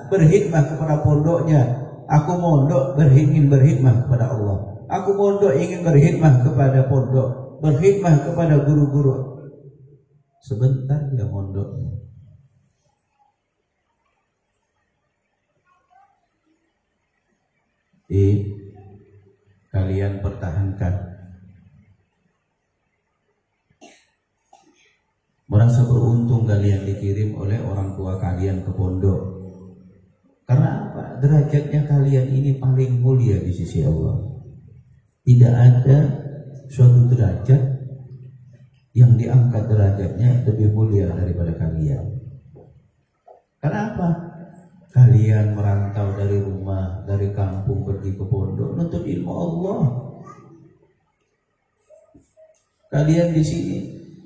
berkhidmah kepada pondoknya. Aku mondok ingin berkhidmah kepada Allah. Aku mondok ingin berkhidmah kepada pondok, berkhidmah kepada guru-guru. Sebentar dia mondoknya. Kalian pertahankan. Merasa beruntung kalian dikirim oleh orang tua kalian ke pondok. Karena apa? Derajatnya kalian ini paling mulia di sisi Allah. Tidak ada suatu derajat yang diangkat derajatnya lebih mulia daripada kalian. Kenapa? Kalian merantau dari rumah, dari kampung pergi ke pondok nuntut ilmu Allah. Kalian di sini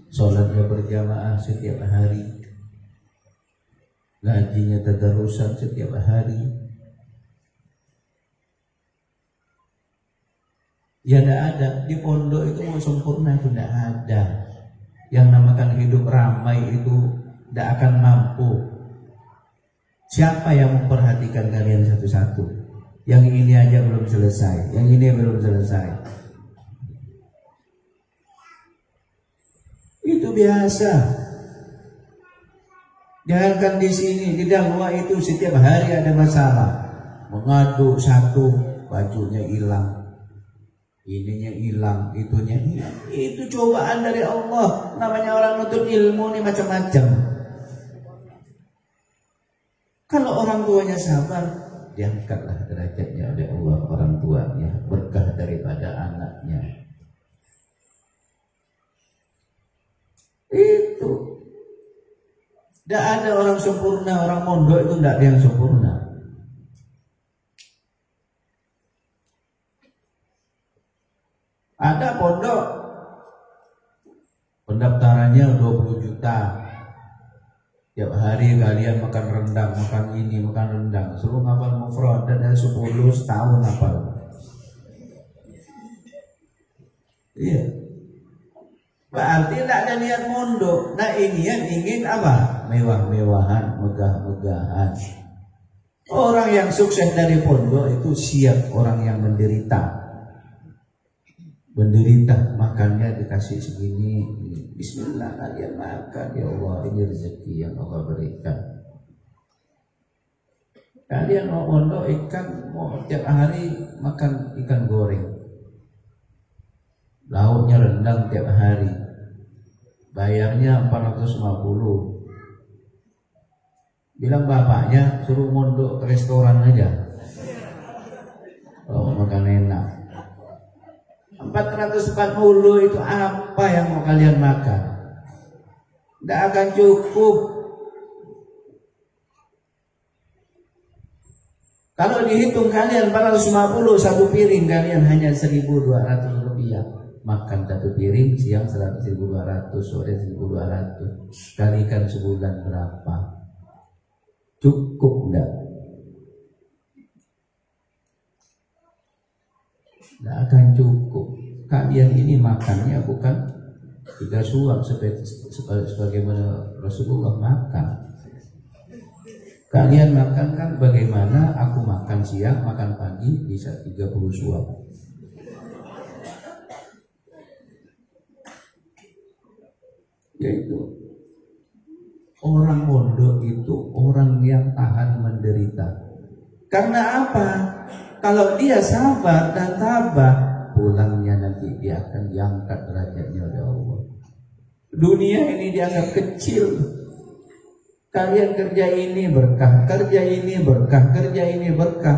sholatnya berjamaah setiap hari, ngajinya tadarusan setiap hari. Ya tidak ada di pondok itu mau sempurna itu tidak ada. Yang namakan hidup ramai itu tidak akan mampu. Siapa yang memperhatikan kalian satu-satu? Yang ini aja belum selesai, yang ini belum selesai. Itu biasa. Jangankan di sini, di dakwah itu setiap hari ada masalah. Mengadu satu, bajunya hilang, ininya hilang, itunya hilang. Itu cobaan dari Allah. Namanya orang nuntut ilmu nih macam-macam. Kalau orang tuanya sabar, diangkatlah derajatnya oleh Allah orang tuanya, berkah daripada anaknya. Itu tidak ada orang sempurna. Orang mondok itu tidak ada yang sempurna. Ada pondok pendaftarannya 20 juta. Tiap hari kalian makan rendang, makan ini, makan rendang. Suruh ngapal mufrad dan 10 setahun hafal. Iya. Berarti tidak ada niat mondok. Nah ini yang ingin apa? Mewah-mewahan, megah-megahan. Orang yang sukses dari pondok itu siap orang yang menderita. Menderita, makannya dikasih segini. Bismillah kalian makan. Ya Allah, ini rezeki yang Allah berikan. Kalian mau pondok ikan, mau tiap hari makan ikan goreng. Lauknya rendang tiap hari. Bayarnya 450. Bilang bapaknya suruh mondok ke restoran aja. Oh, makan enak. 440 itu apa yang mau kalian makan? Tidak akan cukup. Kalau dihitung kalian 450 satu piring, kalian hanya 1.200 rupiah. Makan satu piring, siang 1.200, sore 1.200. Kalikan sebulan berapa? Cukup enggak? Tidak akan cukup. Kalian ini makannya bukan 3 suap sebagaimana Rasulullah makan. Kalian makan kan bagaimana aku makan siang, makan pagi bisa 30 suap. Yaitu orang mondok itu orang yang tahan menderita. Karena apa? Kalau dia sabar dan tabah, pulangnya nanti dia akan diangkat derajatnya oleh Allah. Dunia ini dianggap kecil. Kalian kerja ini berkah, kerja ini berkah, kerja ini berkah.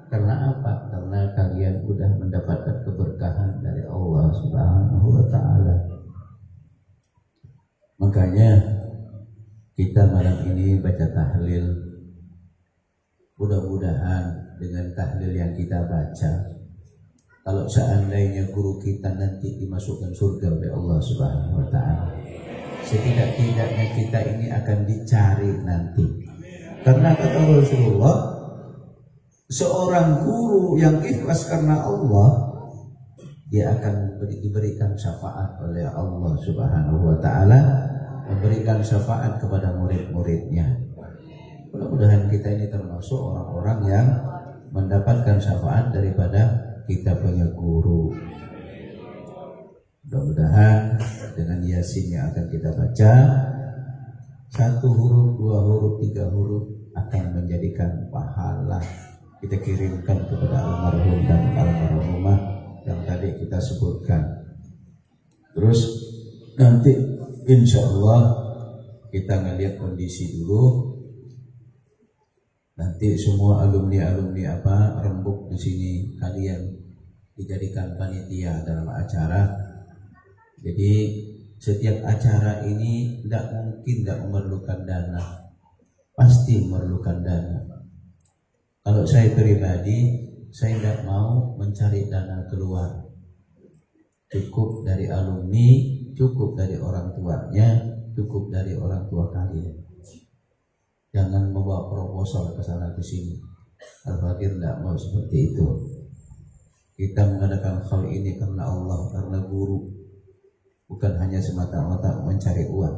Karena apa? Karena kalian sudah mendapatkan keberkahan dari Allah Subhanahu wa Ta'ala. Makanya kita malam ini baca tahlil. Mudah-mudahan dengan tahlil yang kita baca, kalau seandainya guru kita nanti dimasukkan surga oleh Allah Subhanahu wa Ta'ala, setidak-tidaknya kita ini akan dicari nanti. Karena kata Rasulullah, seorang guru yang ikhlas karena Allah, dia akan diberikan syafaat oleh Allah Subhanahu wa Ta'ala, memberikan syafaat kepada murid-muridnya. Mudah-mudahan kita ini termasuk orang-orang yang mendapatkan syafaat daripada kita punya guru. Mudah-mudahan dengan Yasin yang akan kita baca, 1 huruf, 2 huruf, 3 huruf akan menjadikan pahala kita kirimkan kepada almarhum dan almarhumah yang tadi kita sebutkan. Terus nanti insya Allah kita ngelihat kondisi dulu. Nanti semua alumni-alumni rembuk di sini kalian dijadikan panitia dalam acara. Jadi setiap acara ini tidak mungkin tidak memerlukan dana, pasti memerlukan dana. Kalau saya pribadi, saya tidak mau mencari dana keluar. Cukup dari alumni, cukup dari orang tuanya, cukup dari orang tua kalian. Jangan membawa proposal ke sana ke sini. Al-Fakir tidak mau seperti itu. Kita mengadakan hal ini karena Allah, karena guru. Bukan hanya semata-mata mencari uang.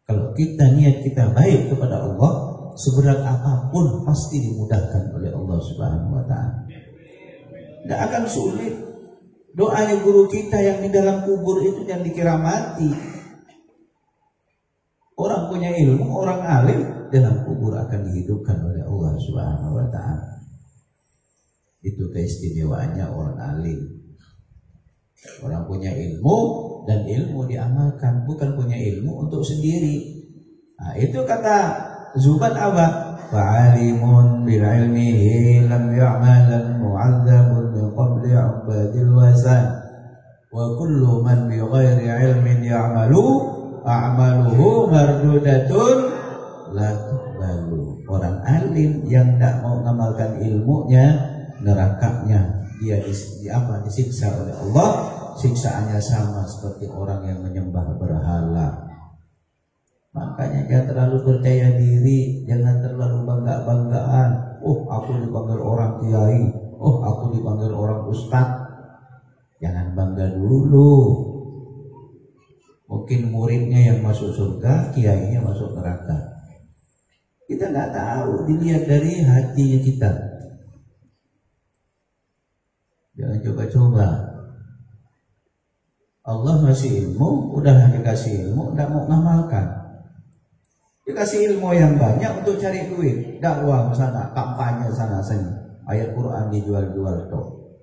Kalau kita niat kita baik kepada Allah, seberat apapun pasti dimudahkan oleh Allah Subhanahu wa Ta'ala. Tidak akan sulit. Doanya guru kita yang di dalam kubur itu yang dikira mati. Orang punya ilmu, orang alim dalam kubur akan dihidupkan oleh Allah Subhanahu wa Ta'ala. Itu keistimewaannya orang alim. Orang punya ilmu dan ilmu diamalkan, bukan punya ilmu untuk sendiri. Nah, itu kata Zubat apa? Fa'alimun bil ilmihi lam ya'malan mu'adzabun min qabli 'ubadil wasan. Wa kullu man bi ghairi ilmin ya'malu a'maluhu mardudatun la tuqbalu. Orang alim yang tidak mau mengamalkan ilmunya, nerakanya dia disiksa oleh Allah. Siksaannya sama seperti orang yang menyembah berhala. Makanya jangan terlalu percaya diri, jangan terlalu bangga-banggaan. Oh, aku dipanggil orang kiai, oh, aku dipanggil orang ustaz. Jangan bangga dulu. Mungkin muridnya yang masuk surga, kiainya masuk neraka. Kita nggak tahu, dilihat dari hatinya kita. Jangan coba-coba. Allah ngasih ilmu, udah dikasih ilmu, tidak mau ngamalkan. Dikasih ilmu yang banyak untuk cari duit, dakwah ke sana, kampanye sana sini, ayat Quran dijual-jual tuh.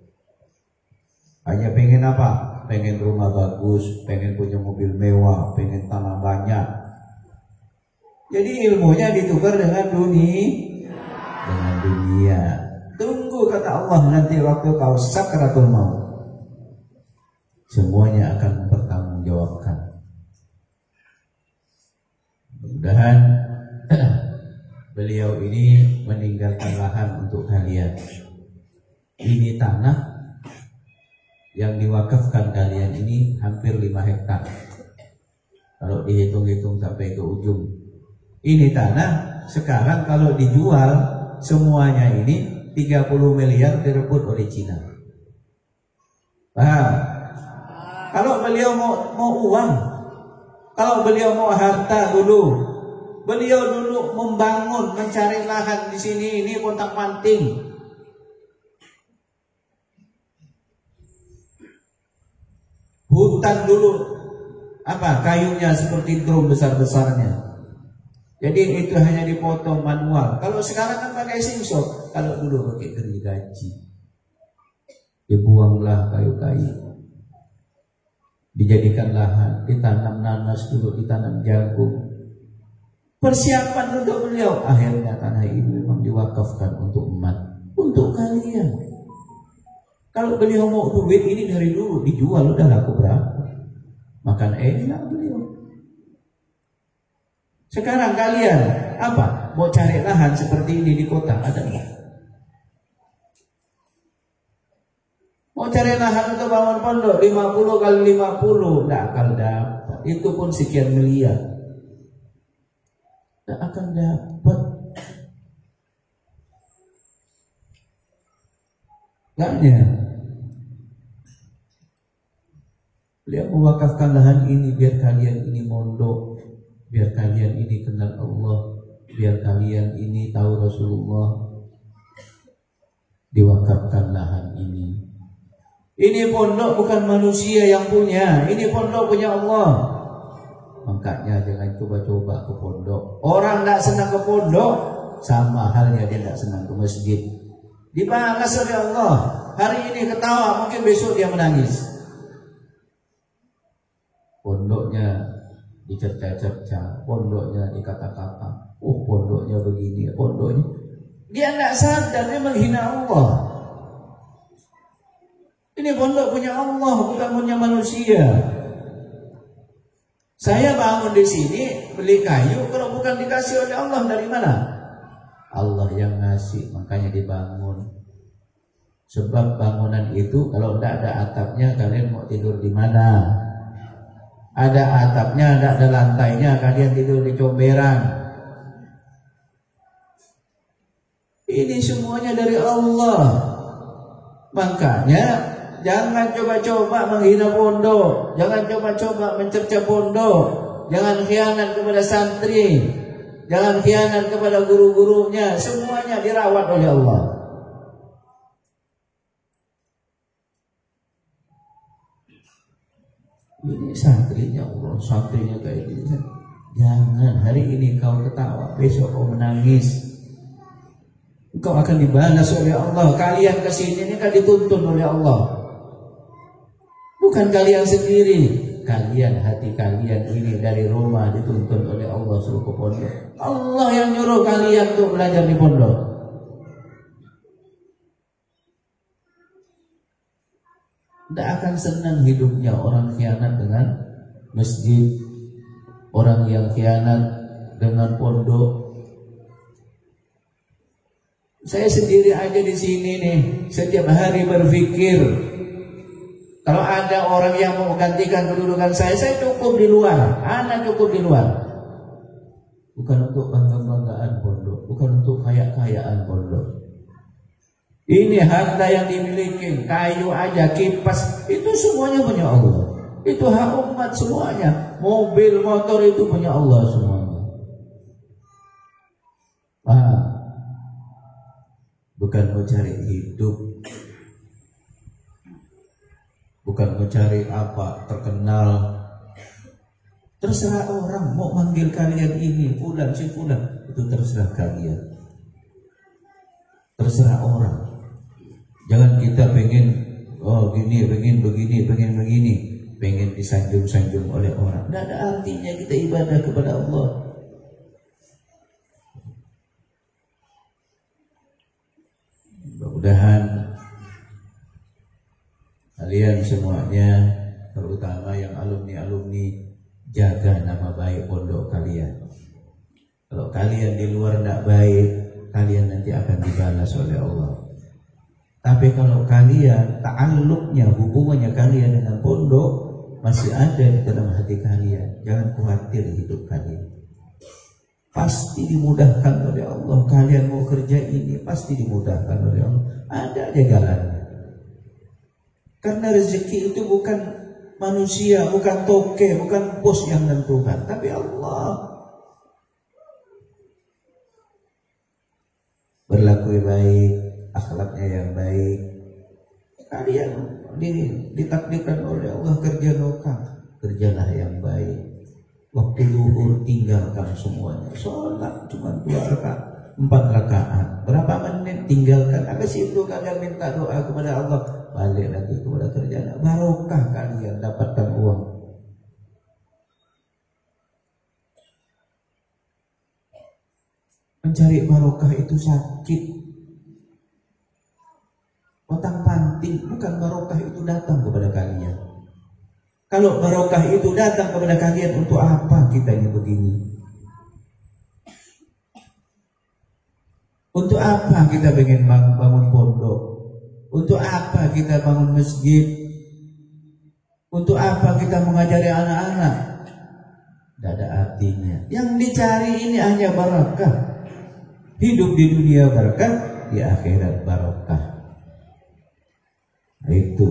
Hanya pengen apa? Pengen rumah bagus, pengen punya mobil mewah, pengen tanah banyak. Jadi ilmunya ditukar dengan dunia. Tunggu kata Allah, nanti waktu kau sakratul maut, semuanya akan mempertanggungjawabkan. Mudah-mudahan beliau ini meninggalkan lahan untuk kalian. Ini tanah yang diwakafkan kalian ini hampir 5 hektar. Kalau dihitung-hitung sampai ke ujung. Ini tanah sekarang kalau dijual semuanya ini 30 miliar direbut oleh Cina. Paham? Kalau beliau mau uang, kalau beliau mau harta dulu, beliau dulu membangun, mencari lahan di sini, ini pontang-panting. Hutan dulu, kayunya seperti drum besar-besarnya. Jadi itu hanya dipotong manual. Kalau sekarang kan pakai singshot, kalau dulu pakai gergaji. Dibuanglah kayu-kayu, dijadikan lahan, ditanam nanas dulu, ditanam jagung. Persiapan untuk beliau. Akhirnya tanah ini memang diwakafkan untuk umat, untuk kalian. Kalau beliau mau duit ini dari dulu dijual, udah laku berapa? Makan enak beliau. Sekarang kalian mau cari lahan seperti ini di kota, ada nggak? Mau cari lahan untuk bangun pondok 50 kali 50, nggak akan dapat. Itu pun sekian miliar, nggak akan dapat. Beliau mewakafkan lahan ini biar kalian ini mondok, biar kalian ini kenal Allah, biar kalian ini tahu Rasulullah. Diwakafkan lahan ini. Ini pondok bukan manusia yang punya, ini pondok punya Allah. Makanya jangan coba-coba ke pondok. Orang tidak senang ke pondok, sama halnya dia tidak senang ke masjid. Dibalas oleh Allah. Hari ini ketawa, mungkin besok dia menangis. Pondoknya dicerca-cerca, pondoknya dikata-kata, pondoknya begini, pondoknya. Dia tidak sadar, dia menghina Allah. Ini pondok punya Allah, bukan punya manusia. Saya bangun di sini, beli kayu, kalau bukan dikasih oleh Allah, dari mana? Allah yang ngasih, makanya dibangun. Sebab bangunan itu kalau tidak ada atapnya, kalian mau tidur di mana? Ada atapnya, tidak ada lantainya, kalian tidur di comberan. Ini semuanya dari Allah. Makanya jangan coba-coba menghina pondok, jangan coba-coba mencerca pondok, jangan khianat kepada santri, jangan khianat kepada guru-gurunya. Semuanya dirawat oleh Allah. Ini santrinya Allah, santrinya kayak gini. Jangan, hari ini kau ketawa, besok kau menangis. Engkau akan dibalas oleh Allah. Kalian kesini ini kan dituntun oleh Allah, bukan kalian sendiri. Kalian, hati kalian ini dari rumah dituntun oleh Allah suruh ke pondok. Allah yang nyuruh kalian untuk belajar di pondok. Tidak akan senang hidupnya orang khianat dengan masjid, orang yang khianat dengan pondok. Saya sendiri aja di sini nih, setiap hari berpikir, kalau ada orang yang mau menggantikan kedudukan saya cukup di luar, anak cukup di luar. Bukan untuk bangga-banggaan pondok, bukan untuk kaya-kayaan pondok. Ini harta yang dimiliki, kayu aja, kipas, itu semuanya punya Allah. Itu hak umat semuanya. Mobil, motor itu punya Allah semuanya. Bukan mau cari hidup, bukan mau cari terkenal. Terserah orang mau manggil kalian ini fulan si fulan, itu terserah kalian. Terserah orang. Jangan kita pengen gini, pengen begini, pengen begini, pengen disanjung-sanjung oleh orang. Tidak ada artinya kita ibadah kepada Allah. Mudah-mudahan kalian semuanya, terutama yang alumni-alumni, jaga nama baik pondok kalian. Kalau kalian di luar tidak baik, kalian nanti akan dibalas oleh Allah. Tapi kalau kalian ta'alluqnya, hubungannya kalian dengan pondok masih ada di dalam hati kalian, jangan khawatir hidup kalian. Pasti dimudahkan oleh Allah. Kalian mau kerja ini pasti dimudahkan oleh Allah. Ada aja jalannya. Karena rezeki itu bukan manusia, bukan toke, bukan bos yang menentukan, tapi Allah. Berlaku baik, akhlaknya yang baik. Kalian ditakdirkan oleh Allah kerja lokal, kerjalah yang baik. Waktu zuhur tinggalkan semuanya. Sholat cuma 2 rakaat, 4 rakaat. Berapa menit tinggalkan. Habis itu kalian minta doa kepada Allah, balik lagi kepada kerjaan. Barokah kalian dapatkan uang. Mencari barokah itu sakit. Otang panting, bukan barokah itu datang kepada kalian. Kalau barokah itu datang kepada kalian, untuk apa kita ini begini? Untuk apa kita pengen bangun pondok? Untuk apa kita bangun masjid? Untuk apa kita mengajari anak-anak? Tidak ada artinya. Yang dicari ini hanya barokah. Hidup di dunia barokah, di akhirat barokah. Nah, itu.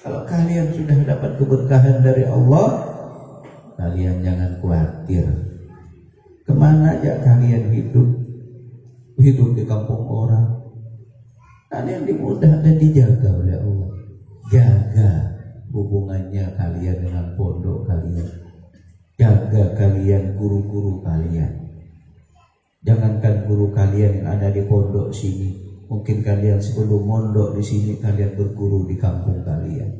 Kalau kalian sudah dapat keberkahan dari Allah, kalian jangan khawatir. Kemana aja kalian hidup di kampung orang, kalian dimudah dan dijaga oleh Allah. Jaga hubungannya kalian dengan pondok kalian. Jaga kalian guru-guru kalian. Jangankan guru kalian yang ada di pondok sini, mungkin kalian sebelum mondok di sini kalian berguru di kampung kalian.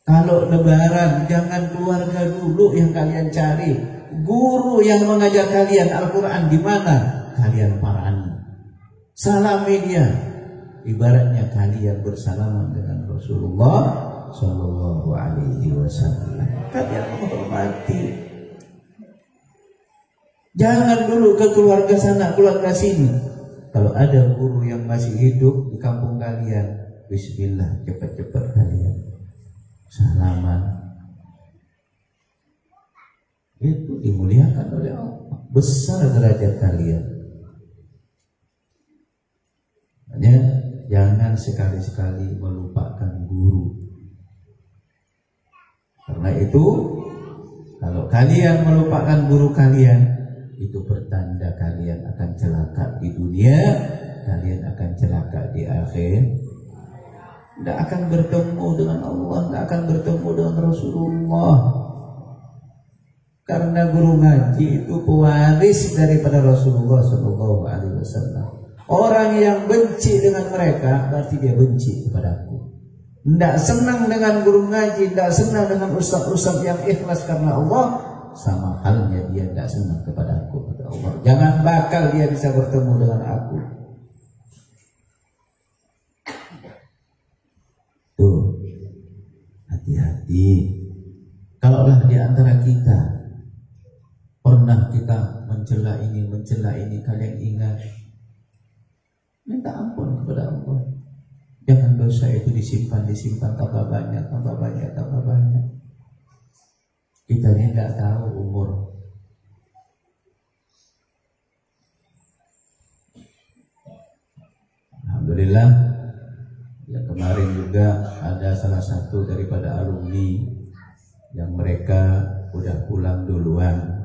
Kalau lebaran, jangan keluarga dulu yang kalian cari. Guru yang mengajar kalian Al-Quran di mana? Kalian parani. Salami dia. Ibaratnya kalian bersalaman dengan Rasulullah Sallallahu Alaihi Wasallam. Kalian menghormati. Jangan dulu ke keluarga sana, keluarga sini. Kalau ada guru yang masih hidup di kampung kalian, bismillah, cepat-cepat kalian salaman. Itu dimuliakan oleh Allah. Besar derajat kalian. Makanya jangan sekali-sekali melupakan guru. Karena itu, kalau kalian melupakan guru kalian, itu pertanda kalian akan celaka di dunia, kalian akan celaka di akhir. Tidak akan bertemu dengan Allah, tidak akan bertemu dengan Rasulullah. Karena guru ngaji itu pewaris daripada Rasulullah Sallallahu Alaihi Wasallam. Orang yang benci dengan mereka berarti dia benci kepadaku. Tidak senang dengan guru ngaji, tidak senang dengan ustaz-ustaz yang ikhlas karena Allah, sama halnya dia tidak senang kepada aku, kata Allah. Jangan bakal dia bisa bertemu dengan aku. Tuh, hati-hati. Kalaulah di antara kita pernah kita mencela ini, kalian ingat, minta ampun kepada Allah. Jangan dosa itu disimpan tambah banyak. Kita ini tidak tahu umur. Alhamdulillah, ya kemarin juga ada salah satu daripada alumni yang mereka udah pulang duluan.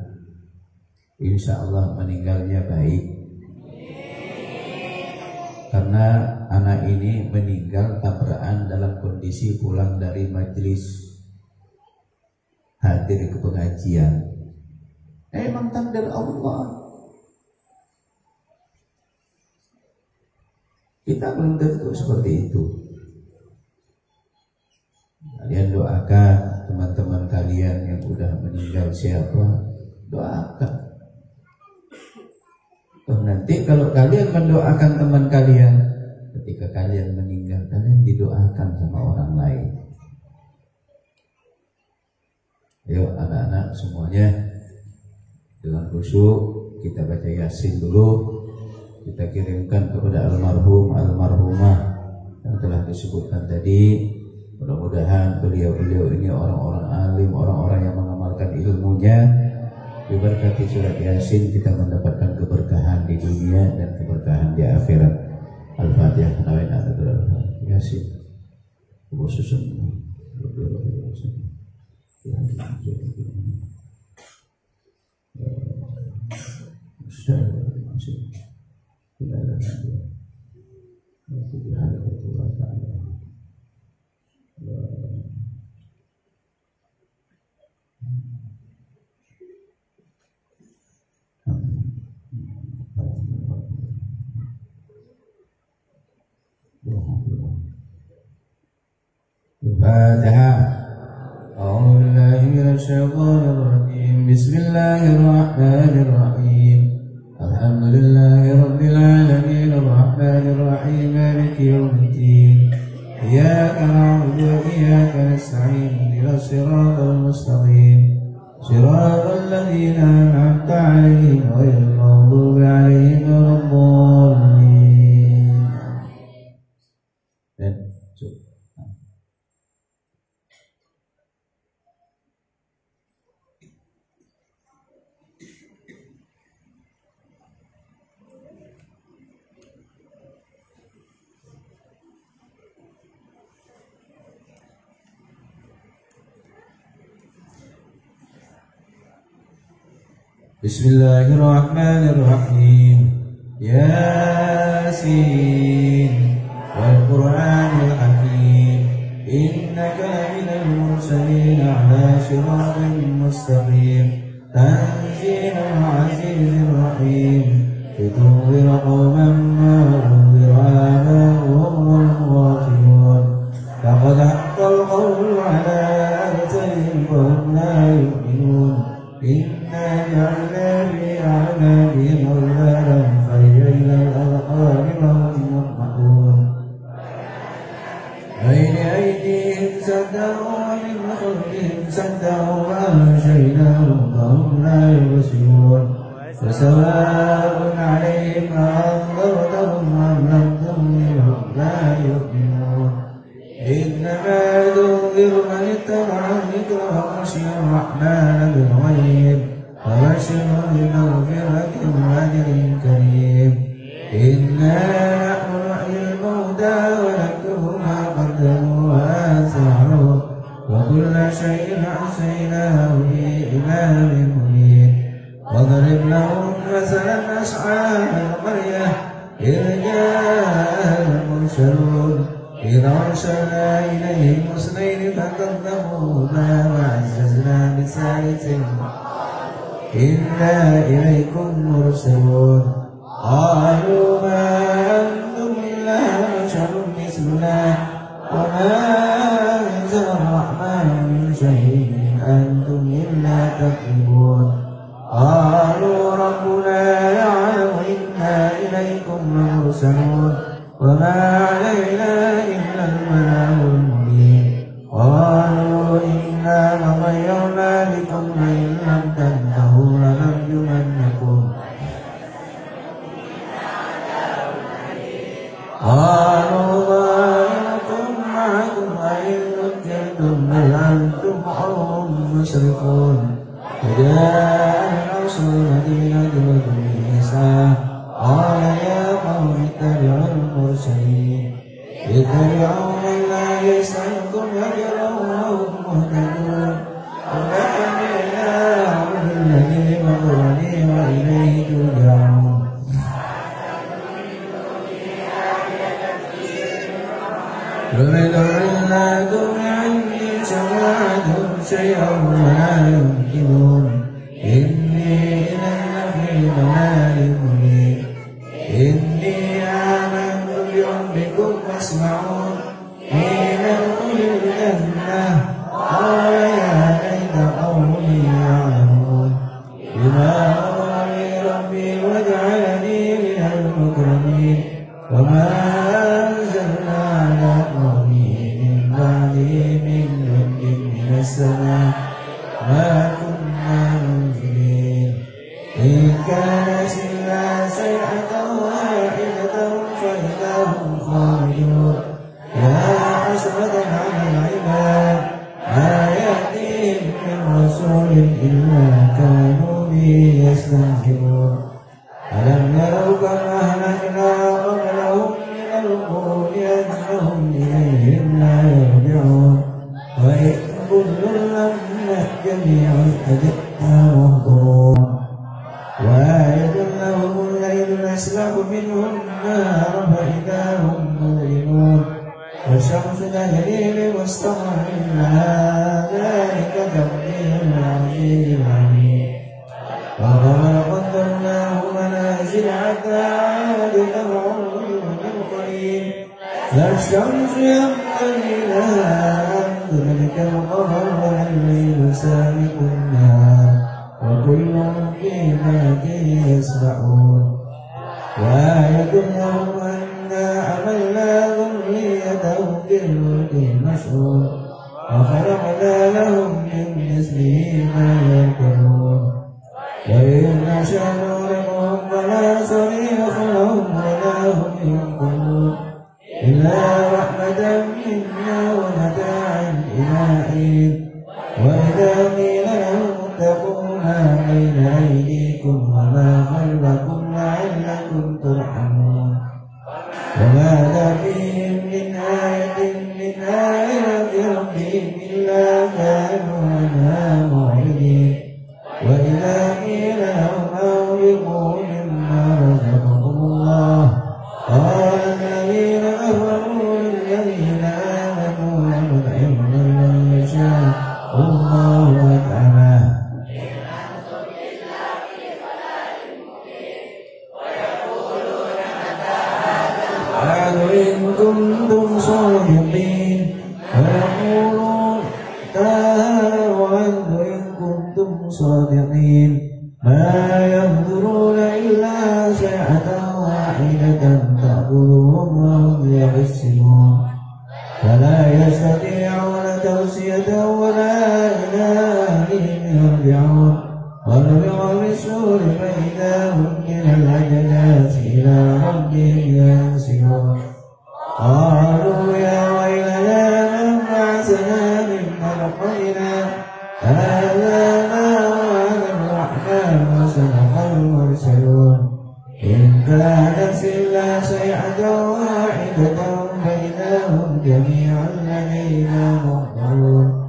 Insya Allah meninggalnya baik. Karena anak ini meninggal tabrakan dalam kondisi pulang dari majelis, hadir ke pengajian. Emang takdir Allah. Kita belum tentu seperti itu. Kalian doakan teman-teman kalian yang udah meninggal siapa, doakan. Nanti kalau kalian mendoakan teman kalian, ketika kalian meninggal, kalian didoakan sama orang lain. Ayo anak-anak semuanya, dengan khusyuk kita baca Yasin dulu. Kita kirimkan kepada almarhum, almarhumah yang telah disebutkan tadi. Mudah-mudahan beliau-beliau ini orang-orang alim, orang-orang yang mengamalkan ilmunya. Diberkati surat Yasin, kita mendapatkan keberkahan di dunia dan keberkahan di akhirat. Al-Fatihah. Yasin. Al-Fatihah. A'udzubillahi minasyaitonir rajim. Bismillahirrahmanirrahim. Alhamdulillahi rabbil alamin arrahmanir rahim maliki yaumiddin. Iyyaka na'budu wa iyyaka nasta'in. Ihdinas siratal mustaqim. Siratal ladzina an'amta 'alaihim ghairil maghdubi 'alaihim waladdallin. Bismillahirrahmanirrahim. Yasin wal Qur'anil hakim. Innaka laminal mursalin ala siratin mustaqim. Tanzilul azizir rahim. Litunzira qauman ma unzira aba'uhum wal ghafilun. Laqad haqqal qawlu ala aktharihim fahum la yu'minun. Inna ja'alna fi a'naqihim aghlalan فهي إلى الأذقان فهم مقمحون بين أيديهم سدا ومن خلفهم سدا وأغشيناهم فهم لا يبصرون فسواء عليهم أأنذرتهم أم لم تنذرهم لا يؤمنون إنما تنذر من اتبع الذكر وخشي الرحمن بالغيب فبشره بمغفرة وأجر كريم إنا نحن نحيي الموتى ونكتب ما قدموا وآثارهم وكل شيء أحصيناه في إمام مبين واضرب لهم مثلا أصحاب القرية إذ جاءها المرسلون إذ أرسلنا إليهم اثنين فكذبوهما وعززنا بثالث إنا إليكم مرسلون قالوا ما أنتم إلا بشر مثلنا وما أنزل الرحمن من شيء أنتم إلا تكذبون قالوا ربنا يعلم إنا إليكم لمرسلون وما علينا إلا البلاغ المبين قالوا إنا تطيرنا بكم لئن لم تنتهوا لنرجمنكم قالوا ظاهركم معكم وإن ذكرتم بل أنتم قوم مسرفون فجاء العصر المدينة رجل عيسى قال يا قوم اتبعوا المرسلين اتبعوا من لا يسألكم أجرا وهم مهتدون ونحن إلى عبد الذي فطرني وإليه ترجعون ومن إلا تغن عني شفاعتهم شيئا ولا يمكنون إني إذا لفي ضلال مبين إني آمنت بربكم فاسمعون حين ادخل الجنة قال يا ليت قومي يعلمون بما غفر لي ربي وجعلني من المكرمين وما أنزلنا على قومه من بعده من جند من السماء ما كنا منزلين إن كانت إلا صيحة واحدة فإذا هم خامدون يا حسرة على العباد ما يأتيهم من رسول إلا كانوا به يستهزئون ألم يروا كم أهلكنا قبلهم من القرون أنهم إليهم لا يرجعون وإن كل جميعا أجبنا واهضرون وآية لهم الليل نسلخ منه النهار فإذا هم مظلمون والشمس تجري لمستقر لها ذلك تقدير العزيز العليم وما قدرناه منازل حتى عاد كالعرجون القديم لا الشمس ينبغي لها أن تدرك القمر ولا الليل سابق النهار وكل في فلك يسبحون وآية لهم أنا حملنا ذريته في الفلك المشحون وخلقنا لهم من مثله ما يركبون وإن نشأ نغرقهم فلا صريخ لهم ولا هم ينقذون إلا رحمة منا ومتاعا إلى حين وإذا قيل لهم اتقوا ما بين أيديكم وما خلفكم لعلكم ترحمون وما تأتيهم من آية من آيات ربهم إلا كانوا عنها معرضين وإذا قيل لهم أنفقوا مما رزقكم الله قال الذين كفروا للذين آمنوا لنطعمن من يشاء الله أطعمه قالوا إن كنتم صادقين ويقولون تعالوا إن كنتم صادقين ما ينظرون إلا ساعة واحدة تأخذهم وهم يحسبون فلا يستطيعون توصية ولا إلى أهلهم يرجعون ونفخ في الصور فإذا هم من الأجداث إلى ربهم ينسلون قالوا يا ويلنا من بعثنا من مرقدنا هذا ما وعد الرحمن وصدق المرسلون إن كانت إلا صيحة واحدة فإذا هم جميعا لدينا محضرون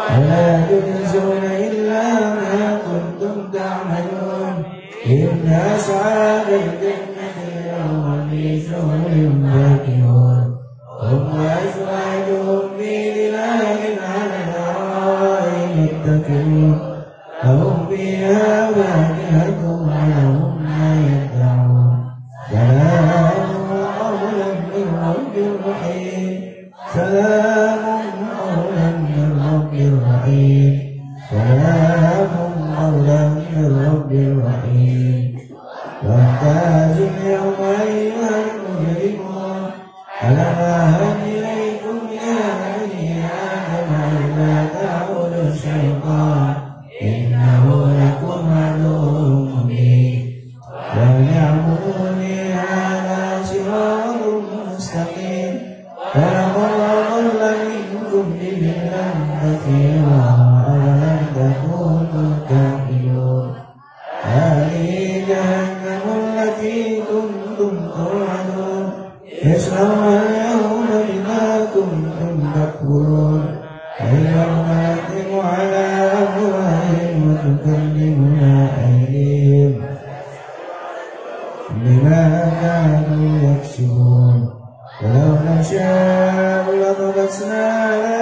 ولا تجزون إلا ما كنتم تعملون إن أصحاب الجنة اليوم في شغل فاكهون هم وأزواجهم في ظلال على الأرائك متكئون فهم فيها فاكهة ولهم ما يدعون سلام قولا من رب رحيم سلام قولا من رب رحيم سلام قولا من رب رحيم وامتازوا اليوم أيها المجرمون ألم أعهد إليكم يا بني آدم ألا تعبدوا الشيطان إنه لكم عدو مبين وأن اعبدوني هذا صراط مستقيم فلقد أضل منكم جبلا كثيرا أولم تكونوا تعقلون هذه جهنم التي كنتم توعدون اصلوها اليوم بما كنتم تكفرون اليوم نختم على أفواههم وتكلمنا أيديهم بما كانوا يكسبون ولو نشاء لطمسنا على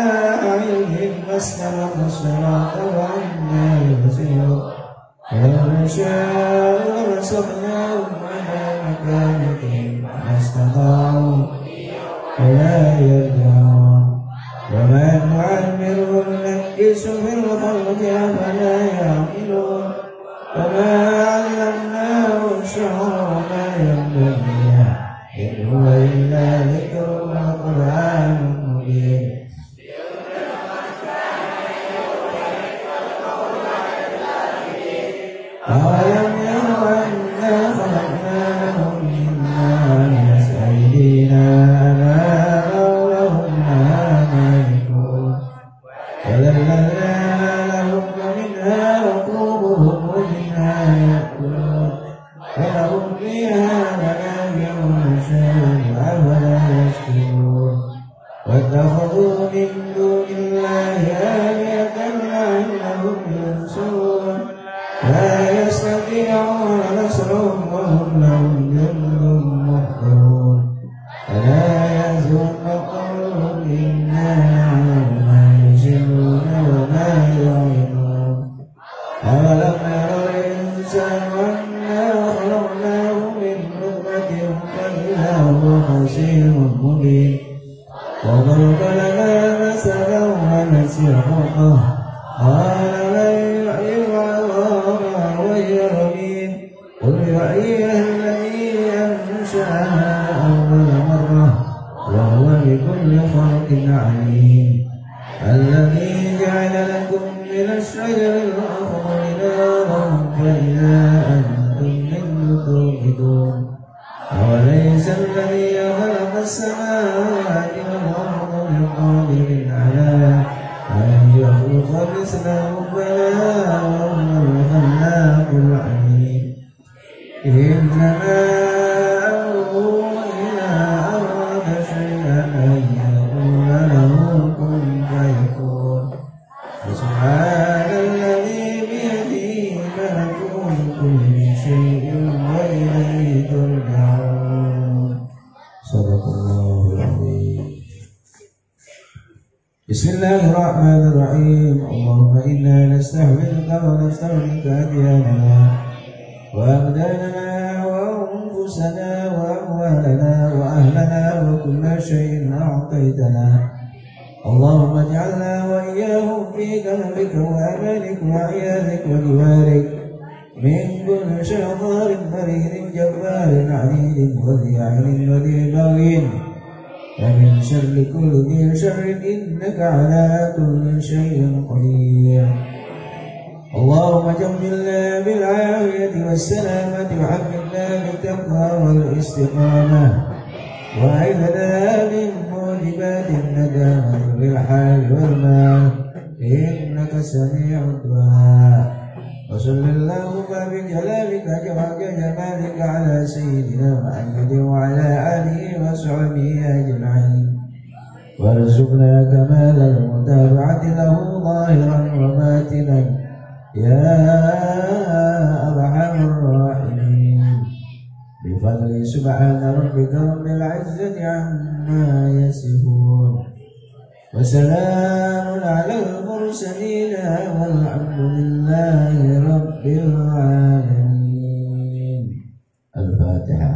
أعينهم فاستبقوا الصراط وأنى يبصرون ولو نشاء لمسخناهم على مكانتهم فما استطاعوا ولا يرجعون وما نعمره ننكسه في الخلق أفلا يعقلون وما علمناه الشعر وما ينبغي له إن هو إلا ذكر وقرآن مبين أولم يروا أنا خلقنا لهم مما عملت أيدينا أنعاما وهم لها مالكون وذللنا لهم فمنها ركوبهم ومنها يأكلون ولهم فيها منافع ومشارب أفلا يشكرون واتخذوا من دون ينصرون لا يستطيعون نصرهم وهم لهم جند محضرون ألا يحزنك قولهم إنا نعلم ما يسرون وما يعلنون أولم يرى الإنسان أنا خلقناه من نطفة فإذا هو خصيم مبين وضرب لنا مثلا ونسي خلقه قال من يحيي العظام وهي رميم قل يحييها الذي أنشأها أول مرة وهو بكل خلق عليم الذي جعل لكم من الشجر الأخضر نارا فإذا أنتم منه توقدون أوليس الذي خلق السماوات والأرض بقادر على أن يخلق مثلهم بلى وهو الخلاق العليم إنما أمره إذا أراد شيئا أن يقول له كن فيكون فسبحان الذي بيده ملكوت كل شيء وإليه ترجعون صدق الله العظيم. بسم الله الرحمن الرحيم. اللهم إنا نستحملك ونستغفرك أدياننا وأبداننا وأنفسنا وأموالنا وأهلنا وكل شيء أعطيتنا. اللهم اجعلنا وإياهم في كنفك وأمانك وعياذك وجوارك من كل شيطان مريد جبار عنيد وذي عين وذي بغي ومن شر كل ذي شر إنك على كل شيء قدير. اللهم جملنا بالعافية والسلامة وحفظنا بالتقوى والاستقامة وأعذنا من موجبات الندامة بالحال والمال إنك سميع الدعاء. وصل اللهم بجلالك وجمالك على سيدنا محمد وعلى آله وصحبه أجمعين وارزقنا كمال المتابعة له ظاهرا وباطنا يا أرحم الراحمين بفضل سبحان ربك رب العزة عما يصفون وسلام على المرسلين والحمد لله رب العالمين. الفاتحة.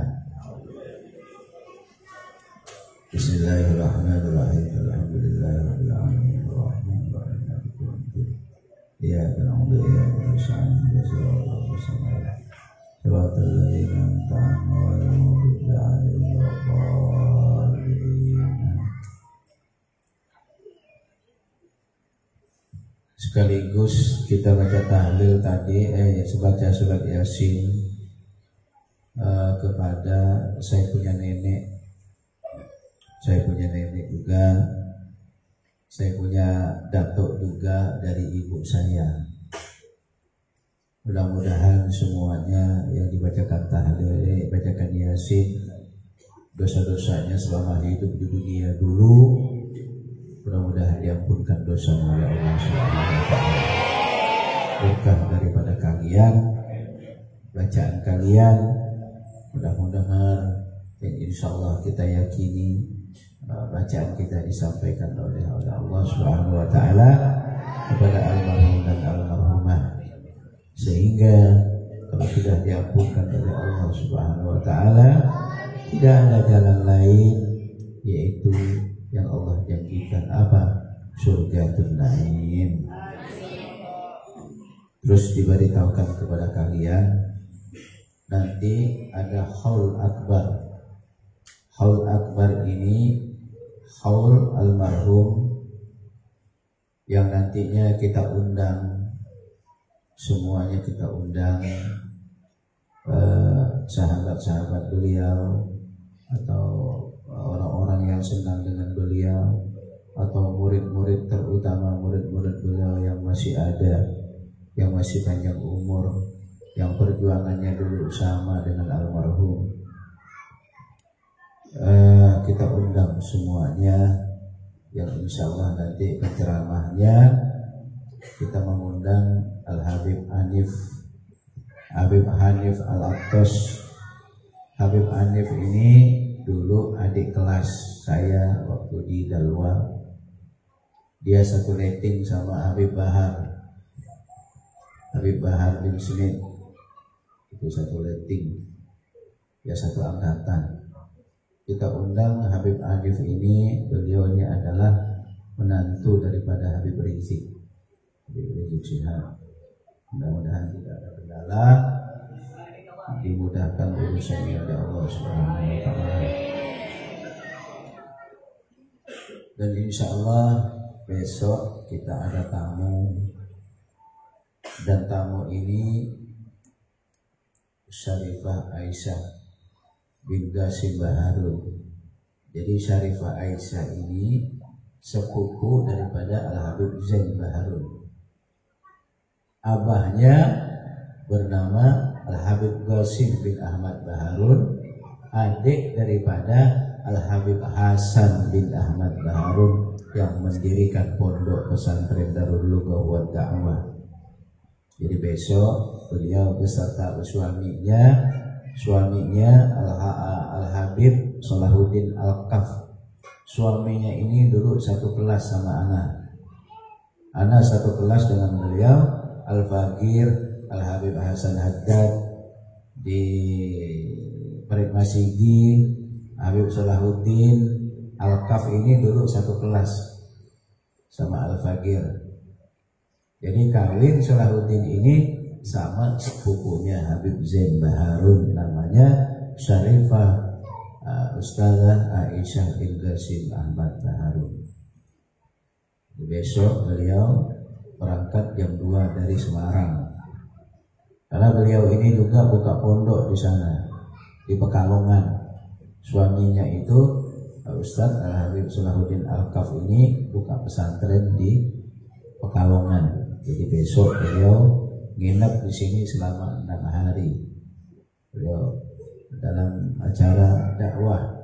بسم الله الرحمن الرحيم. الحمد لله رب العالمين الرحمن الرحيم مالك يوم الدين إياك نعبد وإياك نستعين اهدنا الصراط المستقيم صراط الذين أنعمت عليهم غير المغضوب عليهم ولا الضالين. Sekaligus kita baca tahlil tadi, baca surat Yasin kepada saya punya nenek juga, saya punya datuk juga dari ibu saya. Mudah-mudahan semuanya yang dibacakan tahlil, bacakan Yasin, dosa-dosanya selama hidup di dunia dulu mudah-mudahan diampunkan dosa oleh Allah Subhanahu wa taala. Berkah daripada kalian, bacaan kalian, mudah-mudahan dan insyaallah kita yakini bacaan kita disampaikan oleh Allah Subhanahu wa taala kepada almarhum dan almarhumah, sehingga kalau sudah diampunkan oleh Allah Subhanahu wa taala tidak ada jalan lain yaitu yang Allah janjikan apa? Surgatul Naim. Terus diberitahukan kepada kalian nanti ada haul akbar. Haul akbar ini haul almarhum yang nantinya kita undang, semuanya kita undang sahabat-sahabat beliau atau orang-orang yang senang dengan beliau atau murid-murid, terutama murid-murid beliau yang masih ada, yang masih panjang umur, yang perjuangannya dulu sama dengan almarhum. Kita undang semuanya, yang insya Allah nanti penceramahnya kita mengundang Habib Hanif Al-Attas. Habib Hanif ini dulu adik kelas saya waktu di Dalwa. Dia satu rating sama Habib Bahar bin Smith, itu satu rating, ya satu angkatan. Kita undang Habib Hanif ini, beliau ini adalah menantu daripada Habib Rizik Syihab. Mudah-mudahan tidak ada kendala, dimudahkan urusannya oleh Allah Subhanahu wa Ta'ala. Dan insya Allah besok kita ada tamu, dan tamu ini Syarifah Aisyah bin Qasim Baharun. Jadi Syarifah Aisyah ini sepupu daripada Al-Habib Zain Baharun. Abahnya bernama Al-Habib Qasim bin Ahmad Baharun, adik daripada Al-Habib Hasan bin Ahmad Baharun yang mendirikan pondok pesantren Darul Lughah wa Da'wah. Jadi besok beliau beserta suaminya Al-Habib Salahuddin Al-Qaf. Suaminya ini dulu satu kelas sama Ana satu kelas dengan beliau. Al-Faqir Al-Habib Hasan Haddad di Parit Masigi. Habib Salahuddin Al-Qaf ini dulu satu kelas sama Al-Faqir. Jadi kawin Salahuddin ini sama sepupunya Habib Zain Baharun, namanya Syarifah Ustazah Aisyah bin Qasim Ahmad Baharun. Besok beliau berangkat jam 2 dari Semarang, karena beliau ini juga buka pondok di sana di Pekalongan. Suaminya itu Ustadz Al-Habib Salahuddin Al-Qaf ini buka pesantren di Pekalongan. Jadi besok beliau nginep di sini selama 6 hari. Beliau dalam acara dakwah.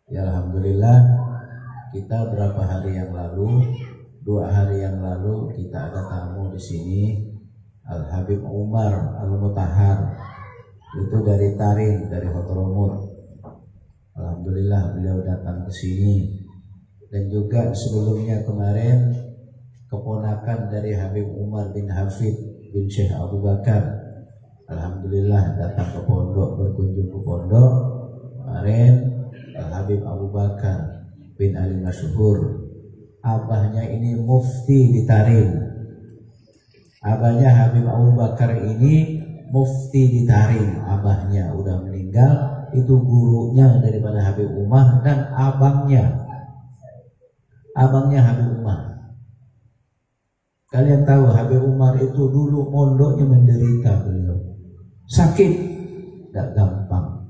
Ya alhamdulillah, kita berapa hari yang lalu, 2 hari yang lalu kita ada tamu di sini, Al-Habib Umar Al-Mutahhar. Itu dari Tarin, dari Hadramaut. Alhamdulillah beliau datang ke sini. Dan juga sebelumnya kemarin keponakan dari Habib Umar bin Hafid bin Syekh Abu Bakar, alhamdulillah datang ke pondok, berkunjung ke pondok. Kemarin Habib Abu Bakar bin Ali Masyhur, abahnya ini mufti di Tarin. Abahnya Habib Abu Bakar ini mufti di Tarin, abahnya udah meninggal, itu gurunya daripada Habib Umar, dan abangnya Habib Umar. Kalian tahu Habib Umar itu dulu mondoknya menderita, beliau sakit, tidak gampang.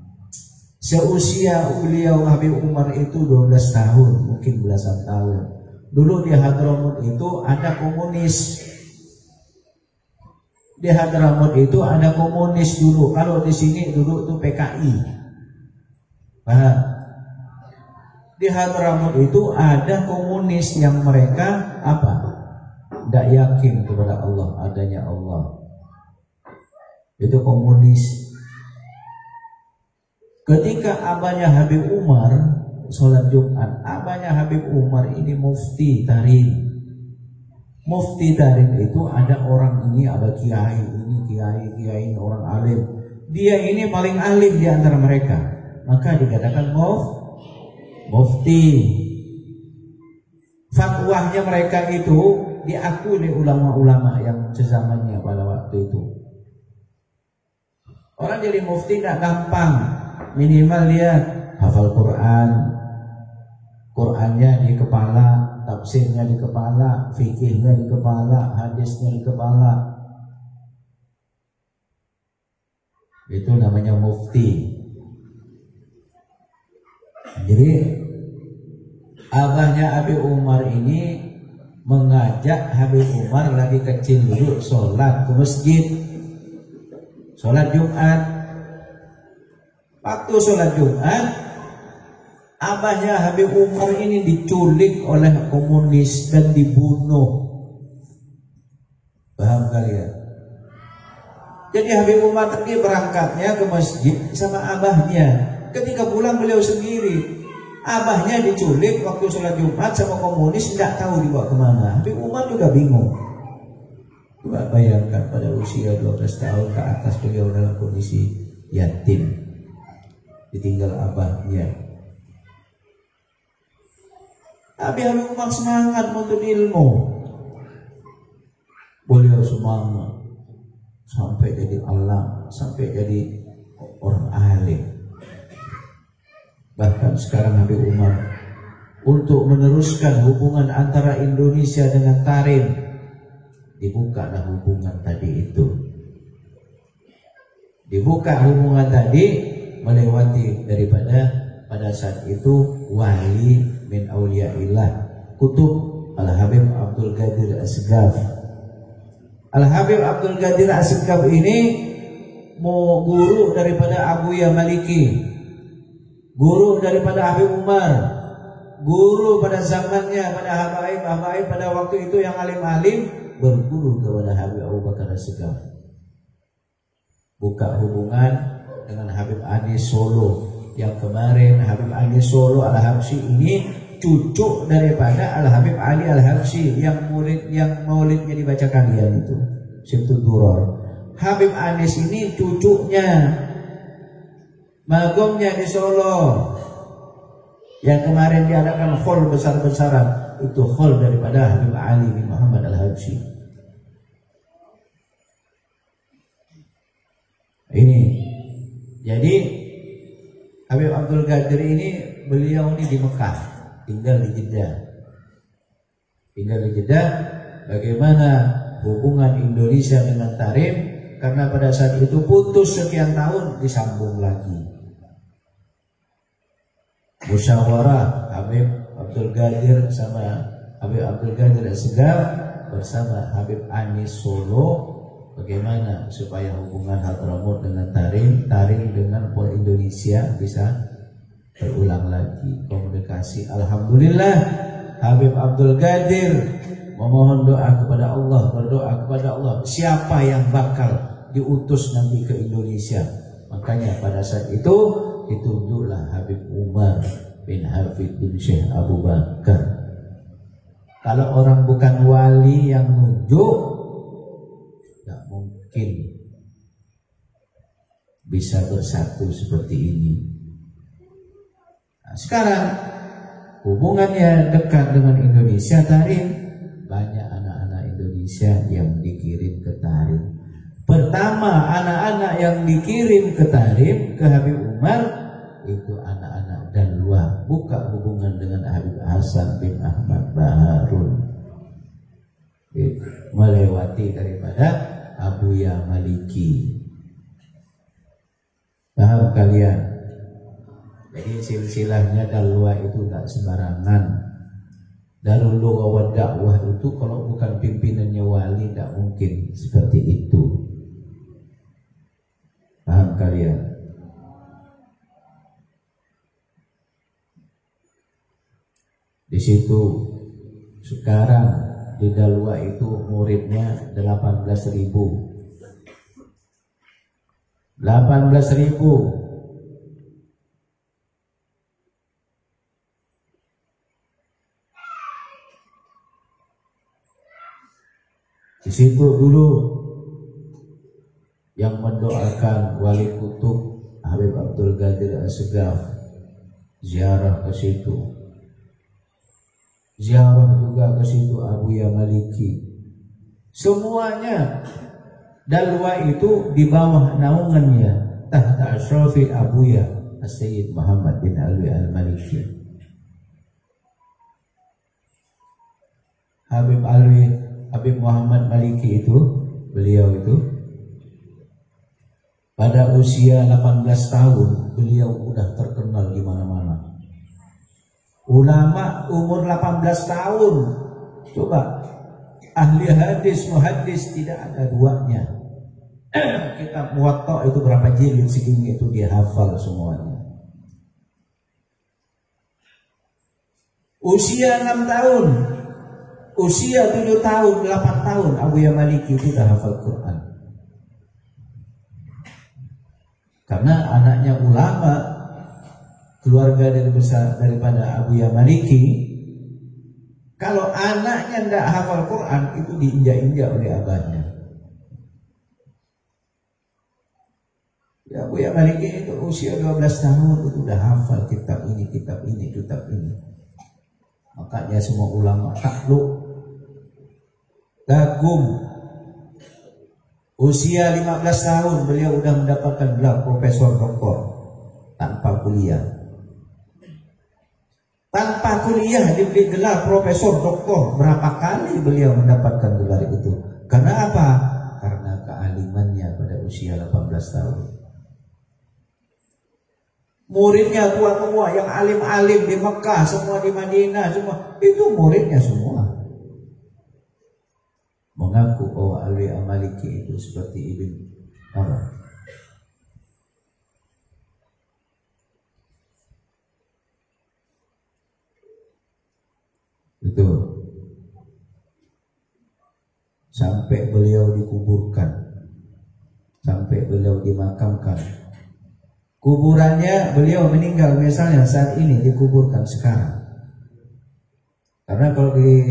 Seusia beliau Habib Umar itu 12 tahun, mungkin belasan tahun. Dulu di Hadramaut itu ada komunis. Di Hadramaut itu ada komunis dulu. Kalau di sini dulu itu PKI. Paham? Di Hadramaut itu ada komunis yang mereka apa? Tidak yakin kepada Allah, adanya Allah. Itu komunis. Ketika abahnya Habib Umar sholat Jumat, abahnya Habib Umar ini mufti Tarin. Mufti Tarin itu ada orang ini, ada kiai ini orang alim. Dia ini paling alim di antara mereka, maka dikatakan mufti. Fatwanya mereka itu diakui oleh ulama-ulama yang sezamannya pada waktu itu. Orang jadi mufti tidak gampang, minimal dia hafal Quran, Qurannya di kepala, tafsirnya di kepala, fikihnya di kepala, hadisnya di kepala. Itu namanya mufti. Jadi abahnya Habib Umar ini mengajak Habib Umar lagi kecil dulu sholat ke masjid, sholat Jumat. Waktu sholat Jumat, abahnya Habib Umar ini diculik oleh komunis dan dibunuh. Paham kalian? Jadi Habib Umar tadi berangkatnya ke masjid sama abahnya. Ketika pulang beliau sendiri. Abahnya diculik waktu sholat Jumat sama komunis, tidak tahu dibawa kemana. Habib Umar juga bingung. Coba bayangkan pada usia 12 tahun ke atas beliau dalam kondisi yatim, ditinggal abahnya. Tapi Habib Umar semangat menuntut ilmu. Beliau semangat sampai jadi alam, sampai jadi orang alim. Bahkan sekarang Habib Umar untuk meneruskan hubungan antara Indonesia dengan Tarim, dibuka hubungan tadi itu. Dibuka hubungan tadi melewati daripada pada saat itu wali min auliyaillah Kutub Al-Habib Abdul Qadir Asgaf. Al-Habib Abdul Qadir Asgaf ini mau guru daripada Abuya Maliki, guru daripada Habib Umar, guru pada zamannya, pada habaib pada waktu itu yang alim-alim berguru kepada Habib Abu Bakar Asgaf. Buka hubungan dengan Habib Anis Solo. Yang kemarin Habib Anis Solo Al-Habsyi ini cucu daripada Al-Habib Ali Al-Habsyi yang maulidnya dibaca kalian itu, Simtud Duror. Habib Anis ini cucunya, magomnya di Solo. Yang kemarin diadakan khol besar-besaran, itu khol daripada Habib Ali bin Muhammad Al-Habsyi. Ini jadi Habib Abdul Qadir ini, beliau ini di Mekah, tinggal di Jeddah. Bagaimana hubungan Indonesia dengan Tarim? Karena pada saat itu putus sekian tahun, disambung lagi. Musyawarah Habib Abdul Qadir sama Habib Abdul Qadir Asgaf bersama Habib Anis Solo. Bagaimana supaya hubungan Hadramut dengan Tarim dengan Indonesia bisa berulang lagi komunikasi. Alhamdulillah Habib Abdul Qadir memohon doa kepada Allah, berdoa kepada Allah siapa yang bakal diutus nanti ke Indonesia. Makanya pada saat itu ditunjuklah Habib Umar bin Hafid bin Syekh Abu Bakar. Kalau orang bukan wali yang nunjuk, tidak mungkin bisa bersatu seperti ini. Nah, sekarang hubungannya dekat dengan Indonesia, Tarim. Banyak anak-anak Indonesia yang dikirim ke Tarim. Pertama, anak-anak yang dikirim ke Tarim, ke Habib Umar, itu anak-anak Dalwa. Buka hubungan dengan Habib Hasan bin Ahmad Baharun, melewati daripada Abuya Maliki. Paham kalian? Jadi silsilahnya Dalwa itu tidak sembarangan. Darul Lughah wa Dakwah itu kalau bukan pimpinannya wali tidak mungkin seperti itu. Paham kalian? Di situ sekarang di Dalwa itu muridnya 18.000. 18.000. Di situ dulu yang mendoakan Wali Kutub Habib Abdul Qadir Asgaf ziarah ke situ. Ziarah juga ke situ Abuya Maliki. Semuanya Dalwa itu di bawah naungannya, tahta asyrafil Abuya As-Sayyid Muhammad bin Alwi Al-Maliki. Habib Muhammad Maliki itu, beliau itu pada usia 18 tahun beliau udah terkenal di mana-mana. Ulama umur 18 tahun, coba ahli hadis, muhaddis tidak ada duanya. Kitab Muwatta itu berapa jilid segini itu dia hafal semuanya. Usia 6 tahun Usia 7 tahun, 8 tahun Abuya Maliki itu sudah hafal Quran. Karena anaknya ulama, keluarga dari besar daripada Abuya Maliki. Kalau anaknya tidak hafal Quran, itu diinjak-injak oleh abahnya. Ya, Abuya Maliki itu usia 12 tahun itu sudah hafal kitab ini, kitab ini, kitab ini. Makanya semua ulama takluk, kagum. Usia 15 tahun beliau sudah mendapatkan gelar profesor doktor tanpa kuliah. Tanpa kuliah diberi gelar profesor doktor. Berapa kali beliau mendapatkan gelar itu? Karena apa? Karena kealimannya pada usia 18 tahun. Muridnya tua-tua yang alim-alim di Mekah, semua di Madinah, semua itu muridnya semua. Mengaku bahwa Abuya Maliki itu seperti Ibn Umar. Itu sampai beliau dikuburkan, sampai beliau dimakamkan. Kuburannya beliau meninggal misalnya saat ini dikuburkan sekarang. Karena kalau di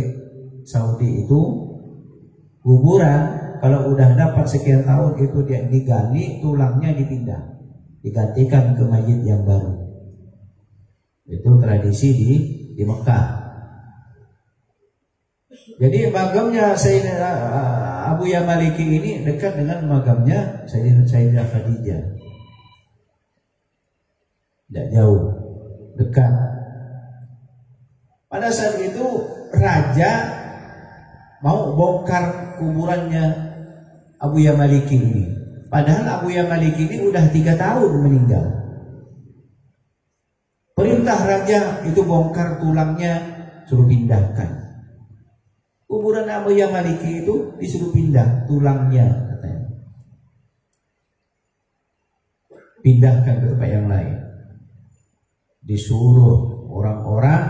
Saudi itu kuburan kalau udah dapat sekian tahun itu dia digali, tulangnya dipindah, digantikan ke masjid yang baru. Itu tradisi di Mekah. Jadi magamnya Sayyidah Abuya Maliki ini dekat dengan magamnya Sayyidah Khadijah. Tidak jauh, dekat. Pada saat itu raja mau bongkar kuburannya Abuya Maliki ini. Padahal Abuya Maliki ini udah 3 tahun meninggal. Perintah raja itu bongkar tulangnya, suruh pindahkan. Kuburan Abuya Maliki itu disuruh pindah tulangnya, katanya. Pindahkan ke tempat yang lain. Disuruh orang-orang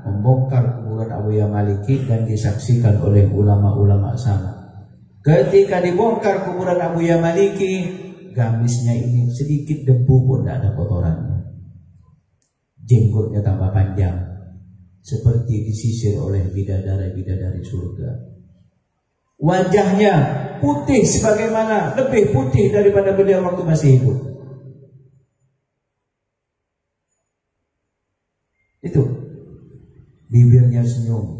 membongkar kuburan Abuya Maliki dan disaksikan oleh ulama-ulama sana. Ketika dibongkar kuburan Abuya Maliki, gamisnya ini sedikit debu pun tidak ada kotorannya. Jenggotnya tambah panjang, seperti disisir oleh bidadari-bidadari surga. Wajahnya putih sebagaimana, lebih putih daripada beliau waktu masih hidup. Itu bibirnya senyum.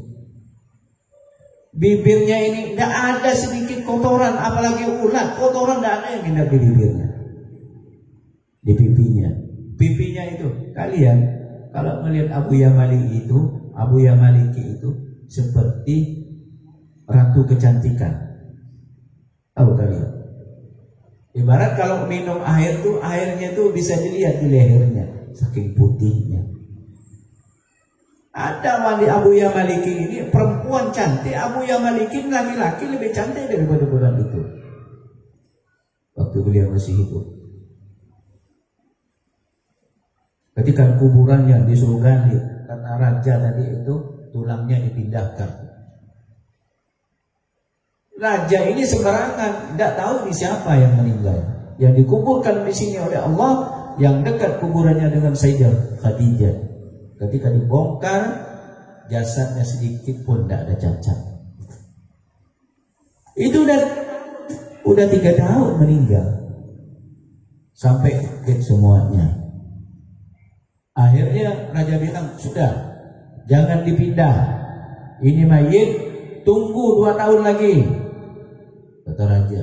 Bibirnya ini tidak ada sedikit kotoran, apalagi ulat. Kotoran tidak ada yang hinggap di bibirnya, di pipinya. Pipinya itu, kalian kalau melihat Abuya Maliki itu seperti ratu kecantikan. Tahu kalian? Ibarat kalau minum air tuh, airnya tuh bisa dilihat di lehernya, saking putihnya. Ada wali Abuya Maliki ini perempuan cantik, Abuya Maliki laki-laki lebih cantik daripada bulan itu waktu beliau masih hidup. Ketika kuburannya disuruh gali karena raja tadi itu tulangnya dipindahkan. Raja ini sembarangan, tidak tahu di siapa yang meninggal. Yang dikuburkan di sini oleh Allah, yang dekat kuburannya dengan Sayyidah Khadijah. Ketika dibongkar, jasadnya sedikit pun tidak ada cacat. Itu udah 3 tahun meninggal, sampai semuanya. Akhirnya raja bilang, sudah, jangan dipindah. Ini mayit, tunggu 2 tahun lagi. Kata raja.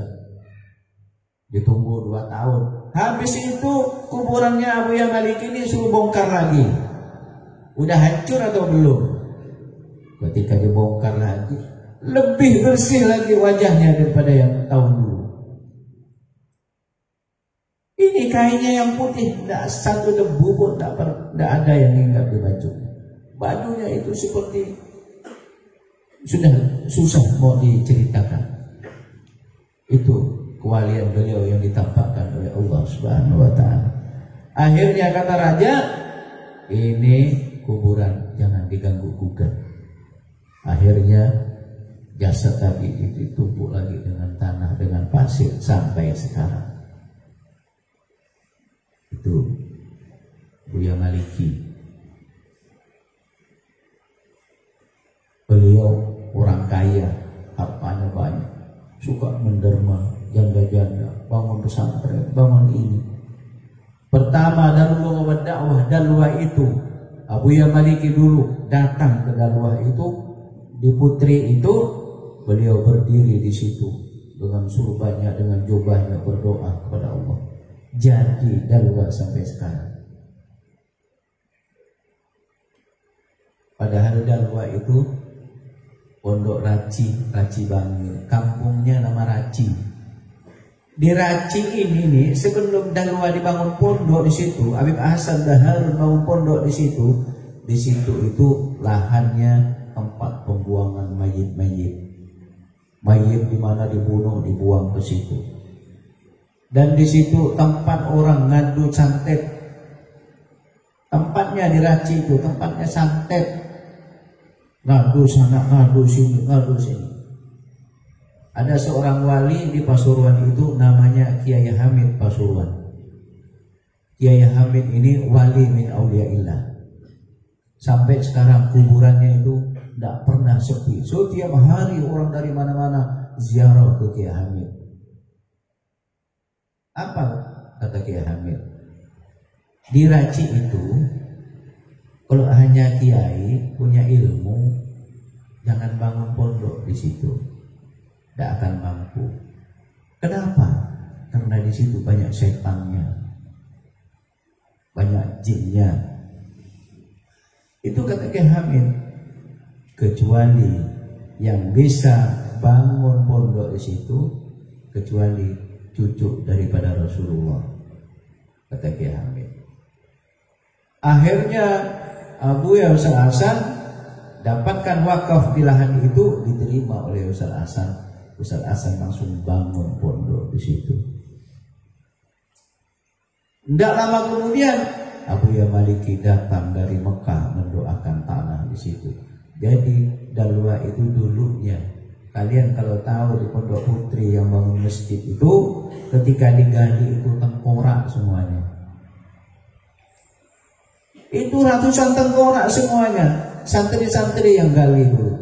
Ditunggu 2 tahun. Habis itu kuburannya Abuya Maliki ini suruh bongkar lagi. Udah hancur atau belum? Ketika dibongkar lagi, lebih bersih lagi wajahnya daripada yang tahun dulu. Ini kainnya yang putih, tidak satu debu pun tidak ada yang hinggap di bajunya. Bajunya itu seperti sudah susah mau diceritakan. Itu kewalian beliau yang ditampakkan oleh Allah Subhanahu wa taala. Akhirnya kata raja, ini kuburan jangan diganggu gugat. Akhirnya jasad tadi itu ditumpuk lagi dengan tanah, dengan pasir sampai sekarang. Itu Buya Maliki. Beliau orang kaya, hartanya banyak, suka menderma janda-janda, bangun pesantren, bangun ini. Pertama Darul Ulum Dakwah Dalwa itu, Buya Maliki dulu datang ke Dalwa itu di Putri itu, beliau berdiri di situ dengan surbannya, dengan jubahnya, berdoa kepada Allah. Jadi Dalwa sampai sekarang. Padahal Dalwa itu Pondok Raci Bangil, kampungnya nama Raci. Di Raci ini nih, sebelum Dalwa dibangun pondok di situ, Habib Hasan Baharun bangun pondok di situ. Di situ itu lahannya tempat pembuangan mayit-mayit. Mayit di mana dibunuh dibuang ke situ. Dan di situ tempat orang ngadu santet. Tempatnya di Raci itu tempatnya santet. Ngadu sana, ngadu sini, ngadu sini. Ada seorang wali di Pasuruan itu namanya Kiai Hamid Pasuruan. Kiai Hamid ini wali min auliyaillah. Sampai sekarang kuburannya itu tidak pernah sepi. Setiap hari orang dari mana-mana ziarah ke Kiai Hamid. Apa kata Kiai Hamid? Di Raci itu, kalau hanya kiai punya ilmu, jangan bangun pondok di situ, tidak akan mampu. Kenapa? Karena di situ banyak setannya, banyak jinnya. Itu kata Kiai Hamid. Kecuali yang bisa bangun pondok di situ, kecuali cucu daripada Rasulullah, kata Kiai Hamid. Akhirnya Buya Ustaz Hasan dapatkan wakaf di lahan itu, diterima oleh Ustaz Hasan. Ustaz Hasan langsung bangun pondok di situ. Tidak lama kemudian Buya Maliki datang dari Mekah mendoakan tanah di situ. Jadi Dalwa itu dulunya, kalian kalau tahu di Pondok Putri yang bangun masjid itu, ketika digali itu tengkorak semuanya. Itu ratusan tengkorak semuanya, santri-santri yang gali dulu.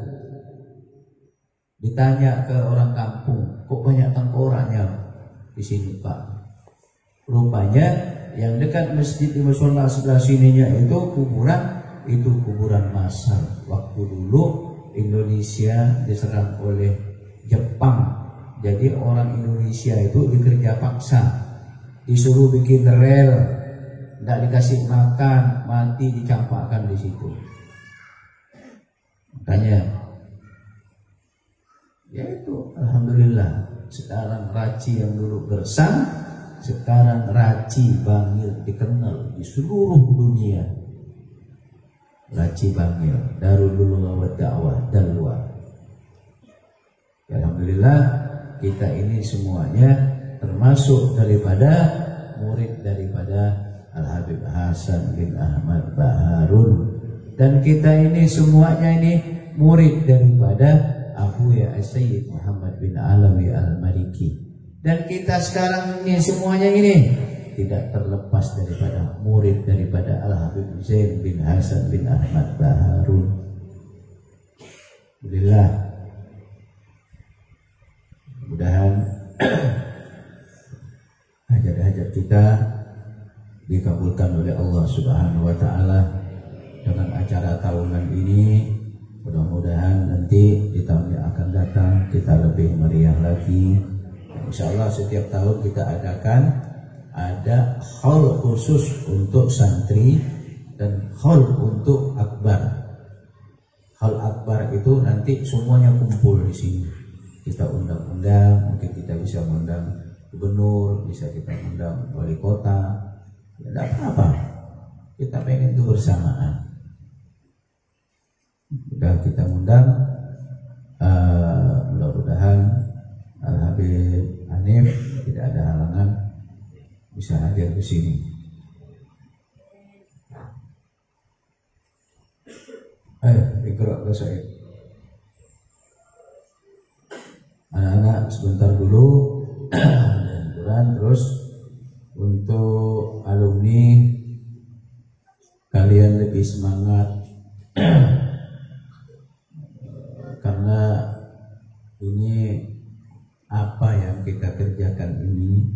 Ditanya ke orang kampung, kok banyak tengkoraknya di sini Pak? Rupanya yang dekat masjid di musola sebelah sininya itu kuburan massal. Waktu dulu Indonesia diserang oleh Jepang, jadi orang Indonesia itu dikerja paksa, disuruh bikin rel, tidak dikasih makan, mati dicampakkan di situ. Makanya, ya itu alhamdulillah sekarang Raci yang dulu gersang, sekarang Raci Bangil dikenal di seluruh dunia. Raci Bangil, Darul Ulum Dakwah Dalwa. Ya, alhamdulillah kita ini semuanya termasuk daripada murid daripada Al-Habib Hasan bin Ahmad Baharun, dan kita ini semuanya ini murid daripada Buya Sayyid Muhammad bin Alawi Al-Maliki. Dan kita sekarang ini semuanya ini tidak terlepas daripada murid daripada Al-Habib Zain bin Hasan bin Ahmad Baharun. Alhamdulillah, mudah-mudahan hajat-hajat kita dikabulkan oleh Allah Subhanahu wa Ta'ala dengan acara tahunan ini. Mudah-mudahan nanti di tahun yang akan datang kita lebih meriah lagi. Insya Allah setiap tahun kita ada haul khusus untuk santri dan haul untuk akbar. Haul akbar itu nanti semuanya kumpul di sini. Kita undang-undang, mungkin kita bisa mengundang gubernur, bisa kita undang wali kota. Ya, tidak apa-apa. Kita pengen itu bersamaan. Udah kita undang, mudah-mudahan Al-Habib Hanif tidak ada halangan bisa hadir ke sini. Ayo, ikra ke saya. sebentar dulu. Terus untuk alumni kalian lebih semangat karena ini apa yang kita kerjakan ini,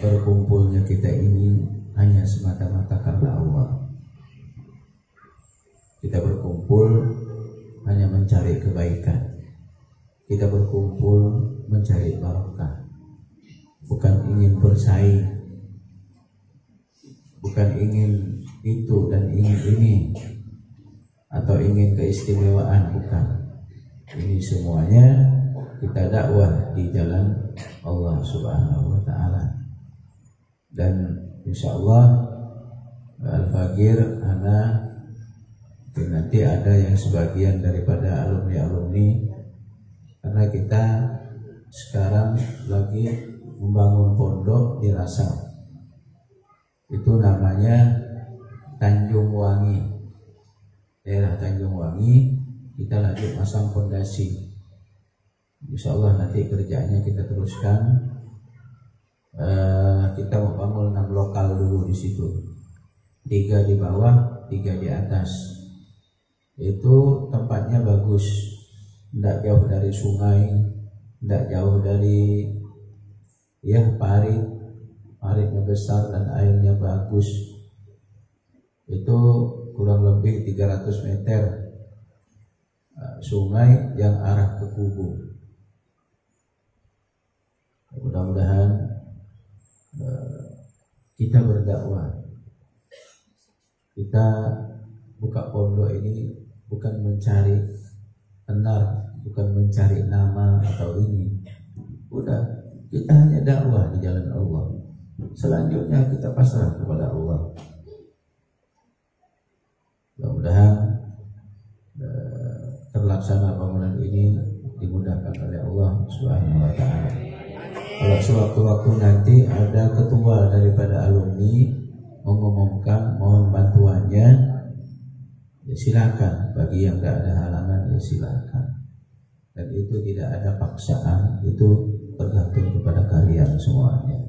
berkumpulnya kita ini hanya semata-mata karena Allah. Kita berkumpul hanya mencari kebaikan. Kita berkumpul mencari barokah, bukan ingin bersaing, bukan ingin itu dan ingin ini, atau ingin keistimewaan, bukan. Ini semuanya kita dakwah di jalan Allah Subhanahu wa Ta'ala. Dan insya Allah Al-Fagir nanti ada yang sebagian daripada alumni-alumni, karena kita sekarang lagi membangun pondok di Rasau. Itu namanya Tanjung Wangi, daerah Tanjung Wangi. Kita lagi pasang fondasi. Insya Allah nanti kerjaannya kita teruskan. Kita mau bangun 6 lokal dulu di situ, 3 di bawah, 3 di atas. Itu tempatnya bagus, tidak jauh dari sungai, tidak jauh dari paritnya besar dan airnya bagus. Itu kurang lebih 300 meter sungai yang arah ke Kubu. Mudah-mudahan kita berdakwah, kita buka pondok ini bukan mencari tenar, bukan mencari nama atau ini. Udah, kita hanya dakwah di jalan Allah. Selanjutnya kita pasrah kepada Allah. Mudah-mudahan terlaksana bangunan ini dimudahkan oleh Allah Subhanahu wa Ta'ala. Kalau sewaktu-waktu nanti ada ketua daripada alumni mengumumkan mohon bantuannya, ya silakan. Bagi yang tidak ada halangan, ya silakan. Dan itu tidak ada paksaan, itu tergantung kepada kalian semuanya.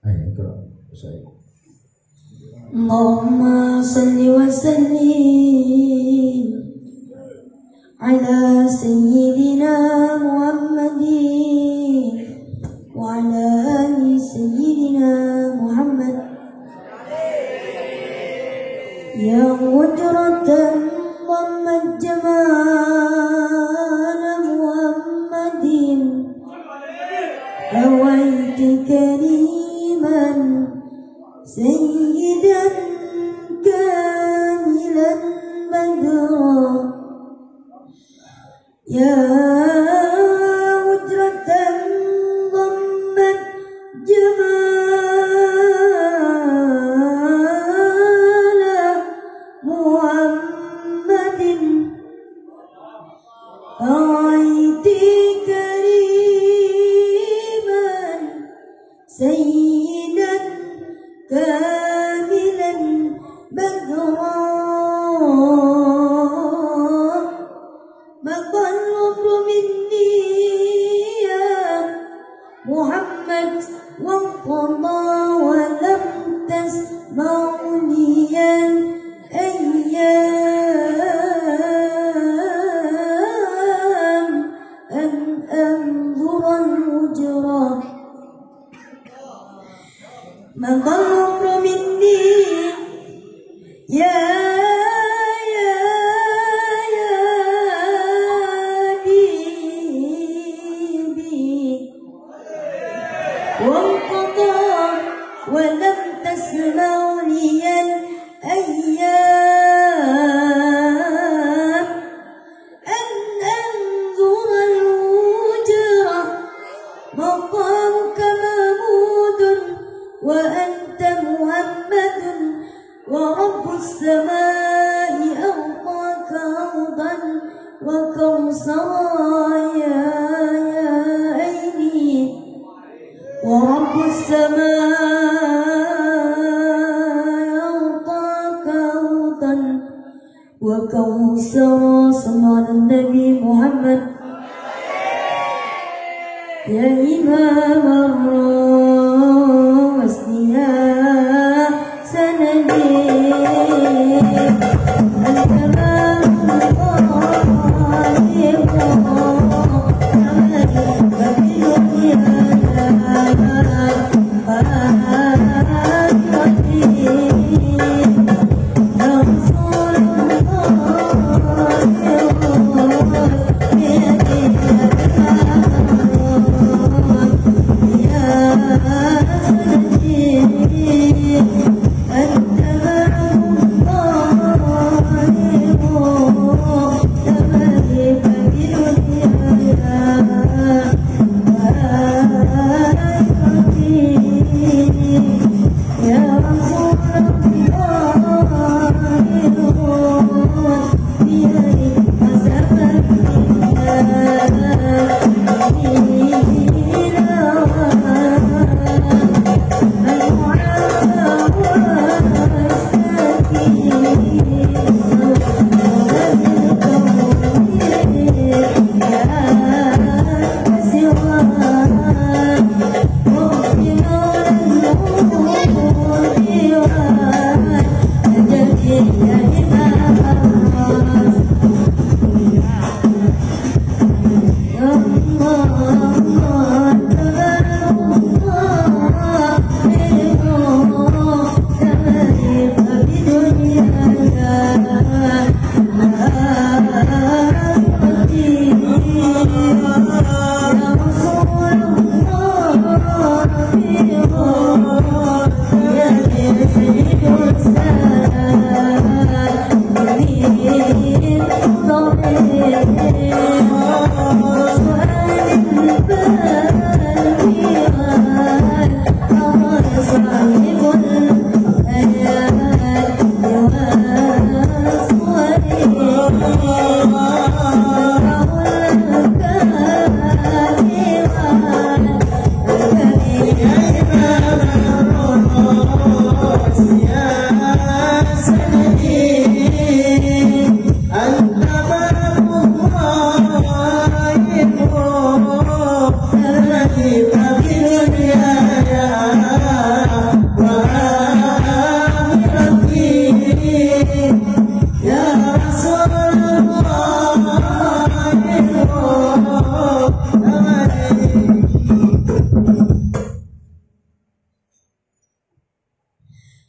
Ayo, kalau saya. Allahumma salli wa sallim ala sayyidina Muhammadin wa ala ali sayyidina Muhammad. Ya qudratan dhammat jamala Muhammadin rawaiti kariman sayyidan kamilan badra. Ya qudratan dhammat jamala Muhammadin rawaiti kariman sayyidan kamilan badra. Maqal umru minni ya Muhammad wa qada wa lam tasma'uni al-ayyam an anzura al-ujra. Maqal umru minni ya ولم تسمعني الأيام أن أنظر الوجرة. مقامك محمود وأنت محمد ورب السماء أعطاك أرضا وكوثرا يا عيني. ورب السماء أعطاك أرضا وكوثرا الزهراء صلى على النبي محمد يا إمام الرسل يا سندي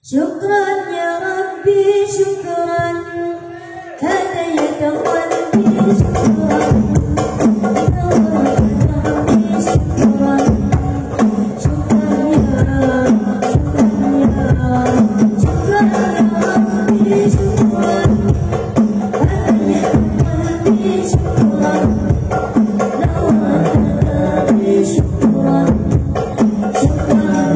شكرا يا ربي شكرا هديت قلبي شكرا شكرا شكرا يا ربي شكرا هديت قلبي شكرا شكرا شكرا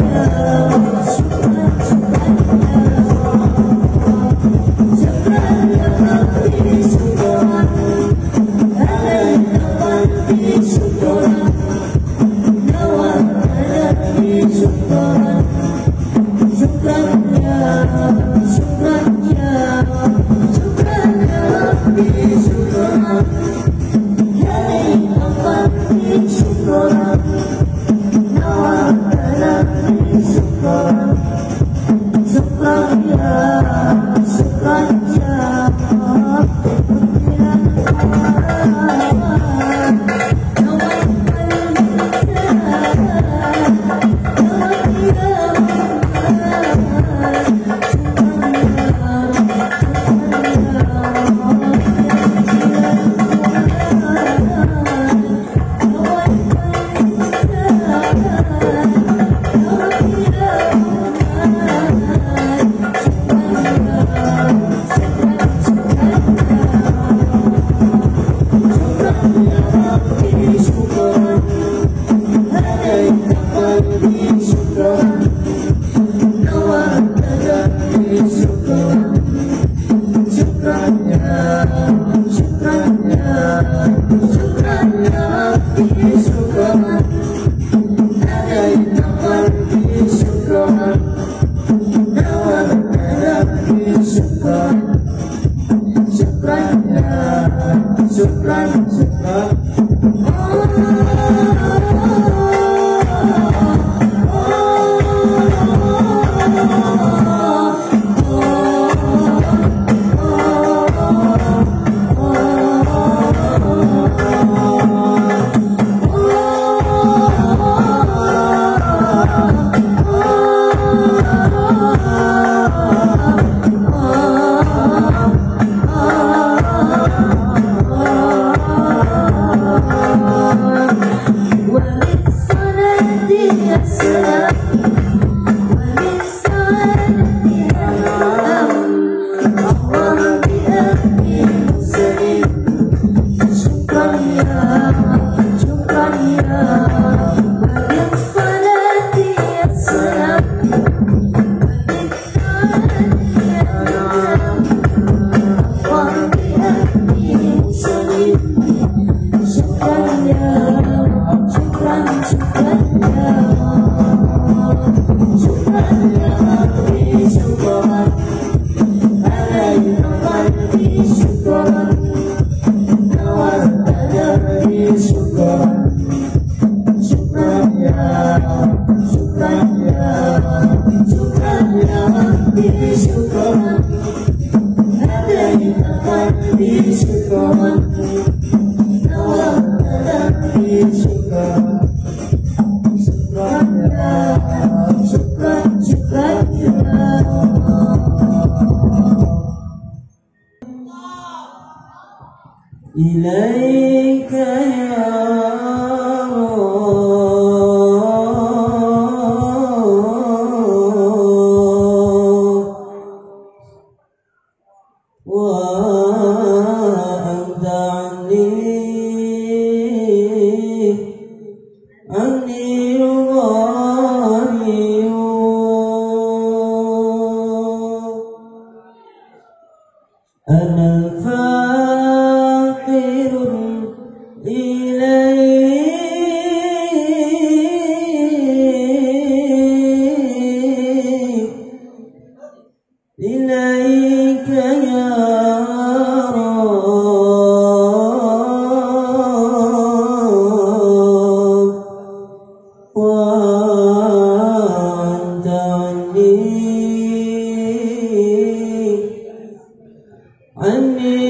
syukran, syukran. إليك يا رب وأنت عني غني أنا فاقر إليك يا رب وأنت عني غني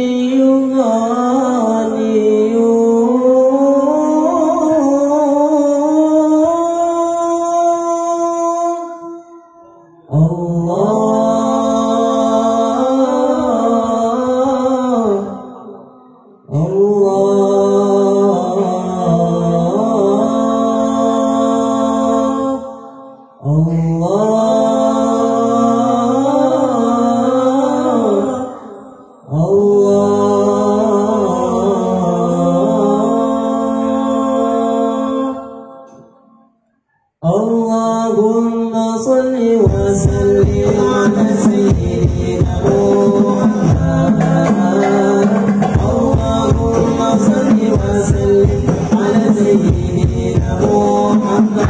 اللهم صل وسلم على سيدنا محمد اللهم صل وسلم على سيدنا محمد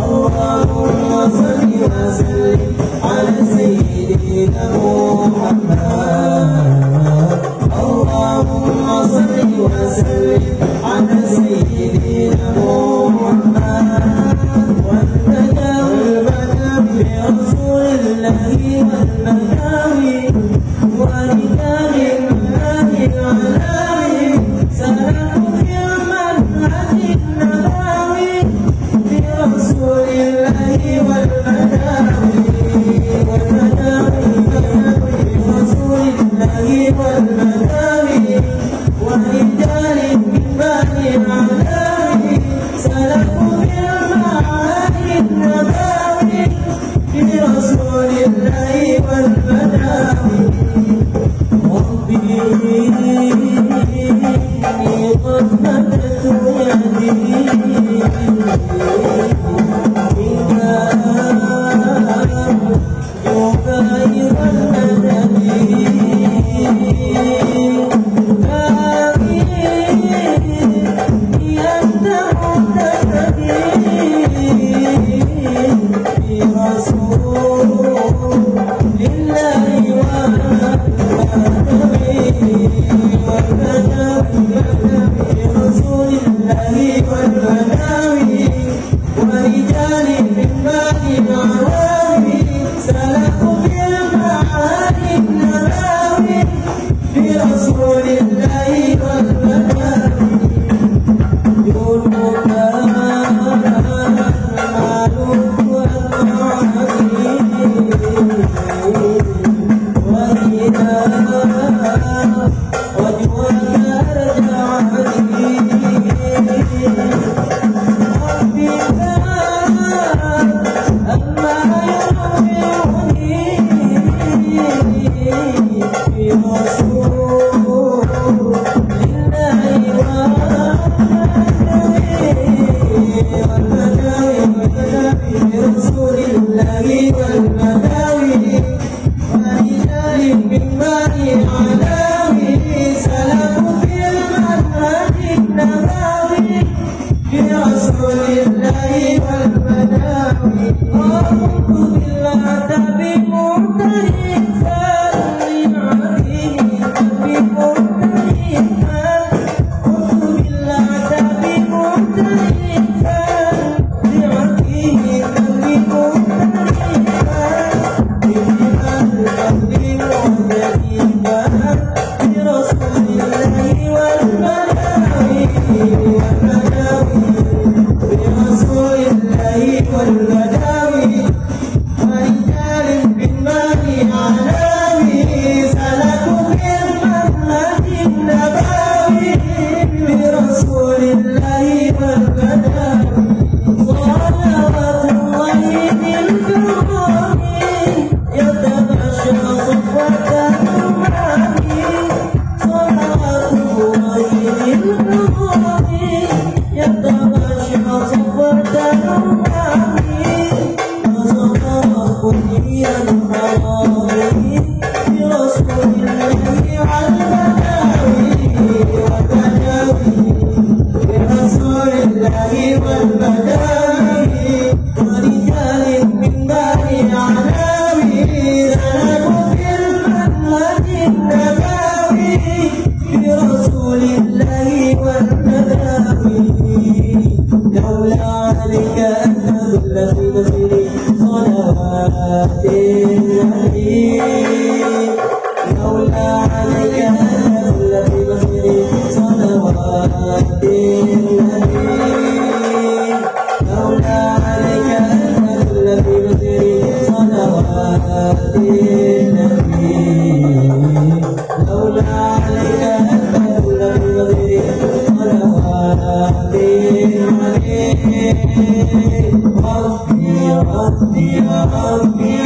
اللهم صل وسلم على سيدنا محمد اللهم صل وسلم على سيدنا محمد برسول الله والمناوي ورجال الله العلاوي سلام في منهج النبوي برسول الله والمناوي برسول الله والمناوي ورجال من بني العلاوي سلام في منهج النبوي برسول الله والمناوي ربي قد مدت يدي يغير الندى لله برسول الله والبداوي برسول الله والبداوي ورجال بالمال علامي سلكوا في المنهج النبوي برسول الله والبداوي صلوات الله بالكرام يتغشى صفوة الأمام صلوات الله بالكرام يتغشى صفوة الأمام وصدق كلي الحرام برسول الله والبداوي برسول الله والبداوي ورجال من بني علامي سلكوا في المنهج النبوي برسول الله والبداوي لولا عليك أنت الذي نزلي صلاة النبي لولا عليك أنت الذي نزلي صلوات النبي لولا عليك أنت الذي نزلي صلوات النبي لولا عليك أنت الذي نزلي صلوات النبي ربي ربي ربي ربي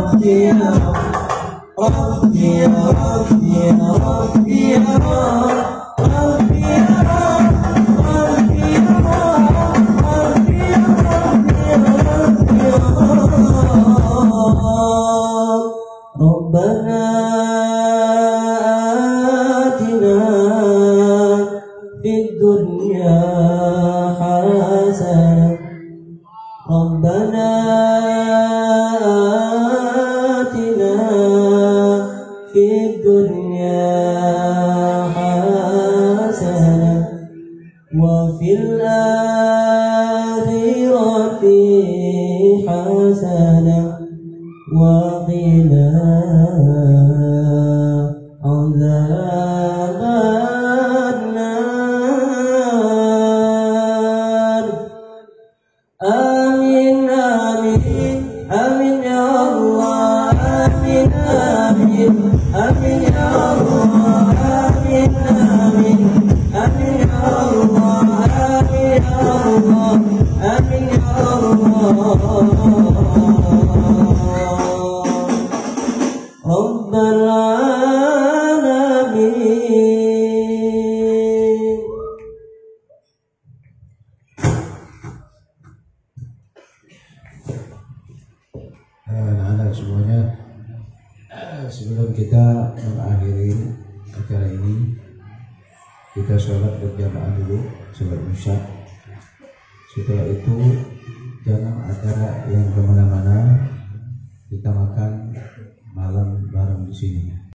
ربي ربي ربي ربي ربي ربنا آتنا في الدنيا حسنة ربنا آتنا في الدنيا حسنة وفي الآخرة حسنة وقنا عذاب النار آمين آمين آمين يا الله آمين آمين آمين يا الله آمين آمين آمين يا الله آمين يا الله آمين يا الله رب العالمين. Anak-anak semuanya, sebelum kita mengakhiri acara ini, kita sholat berjamaah dulu, sholat isya. Setelah itu jangan acara yang kemana-mana, kita makan malam bareng di sini.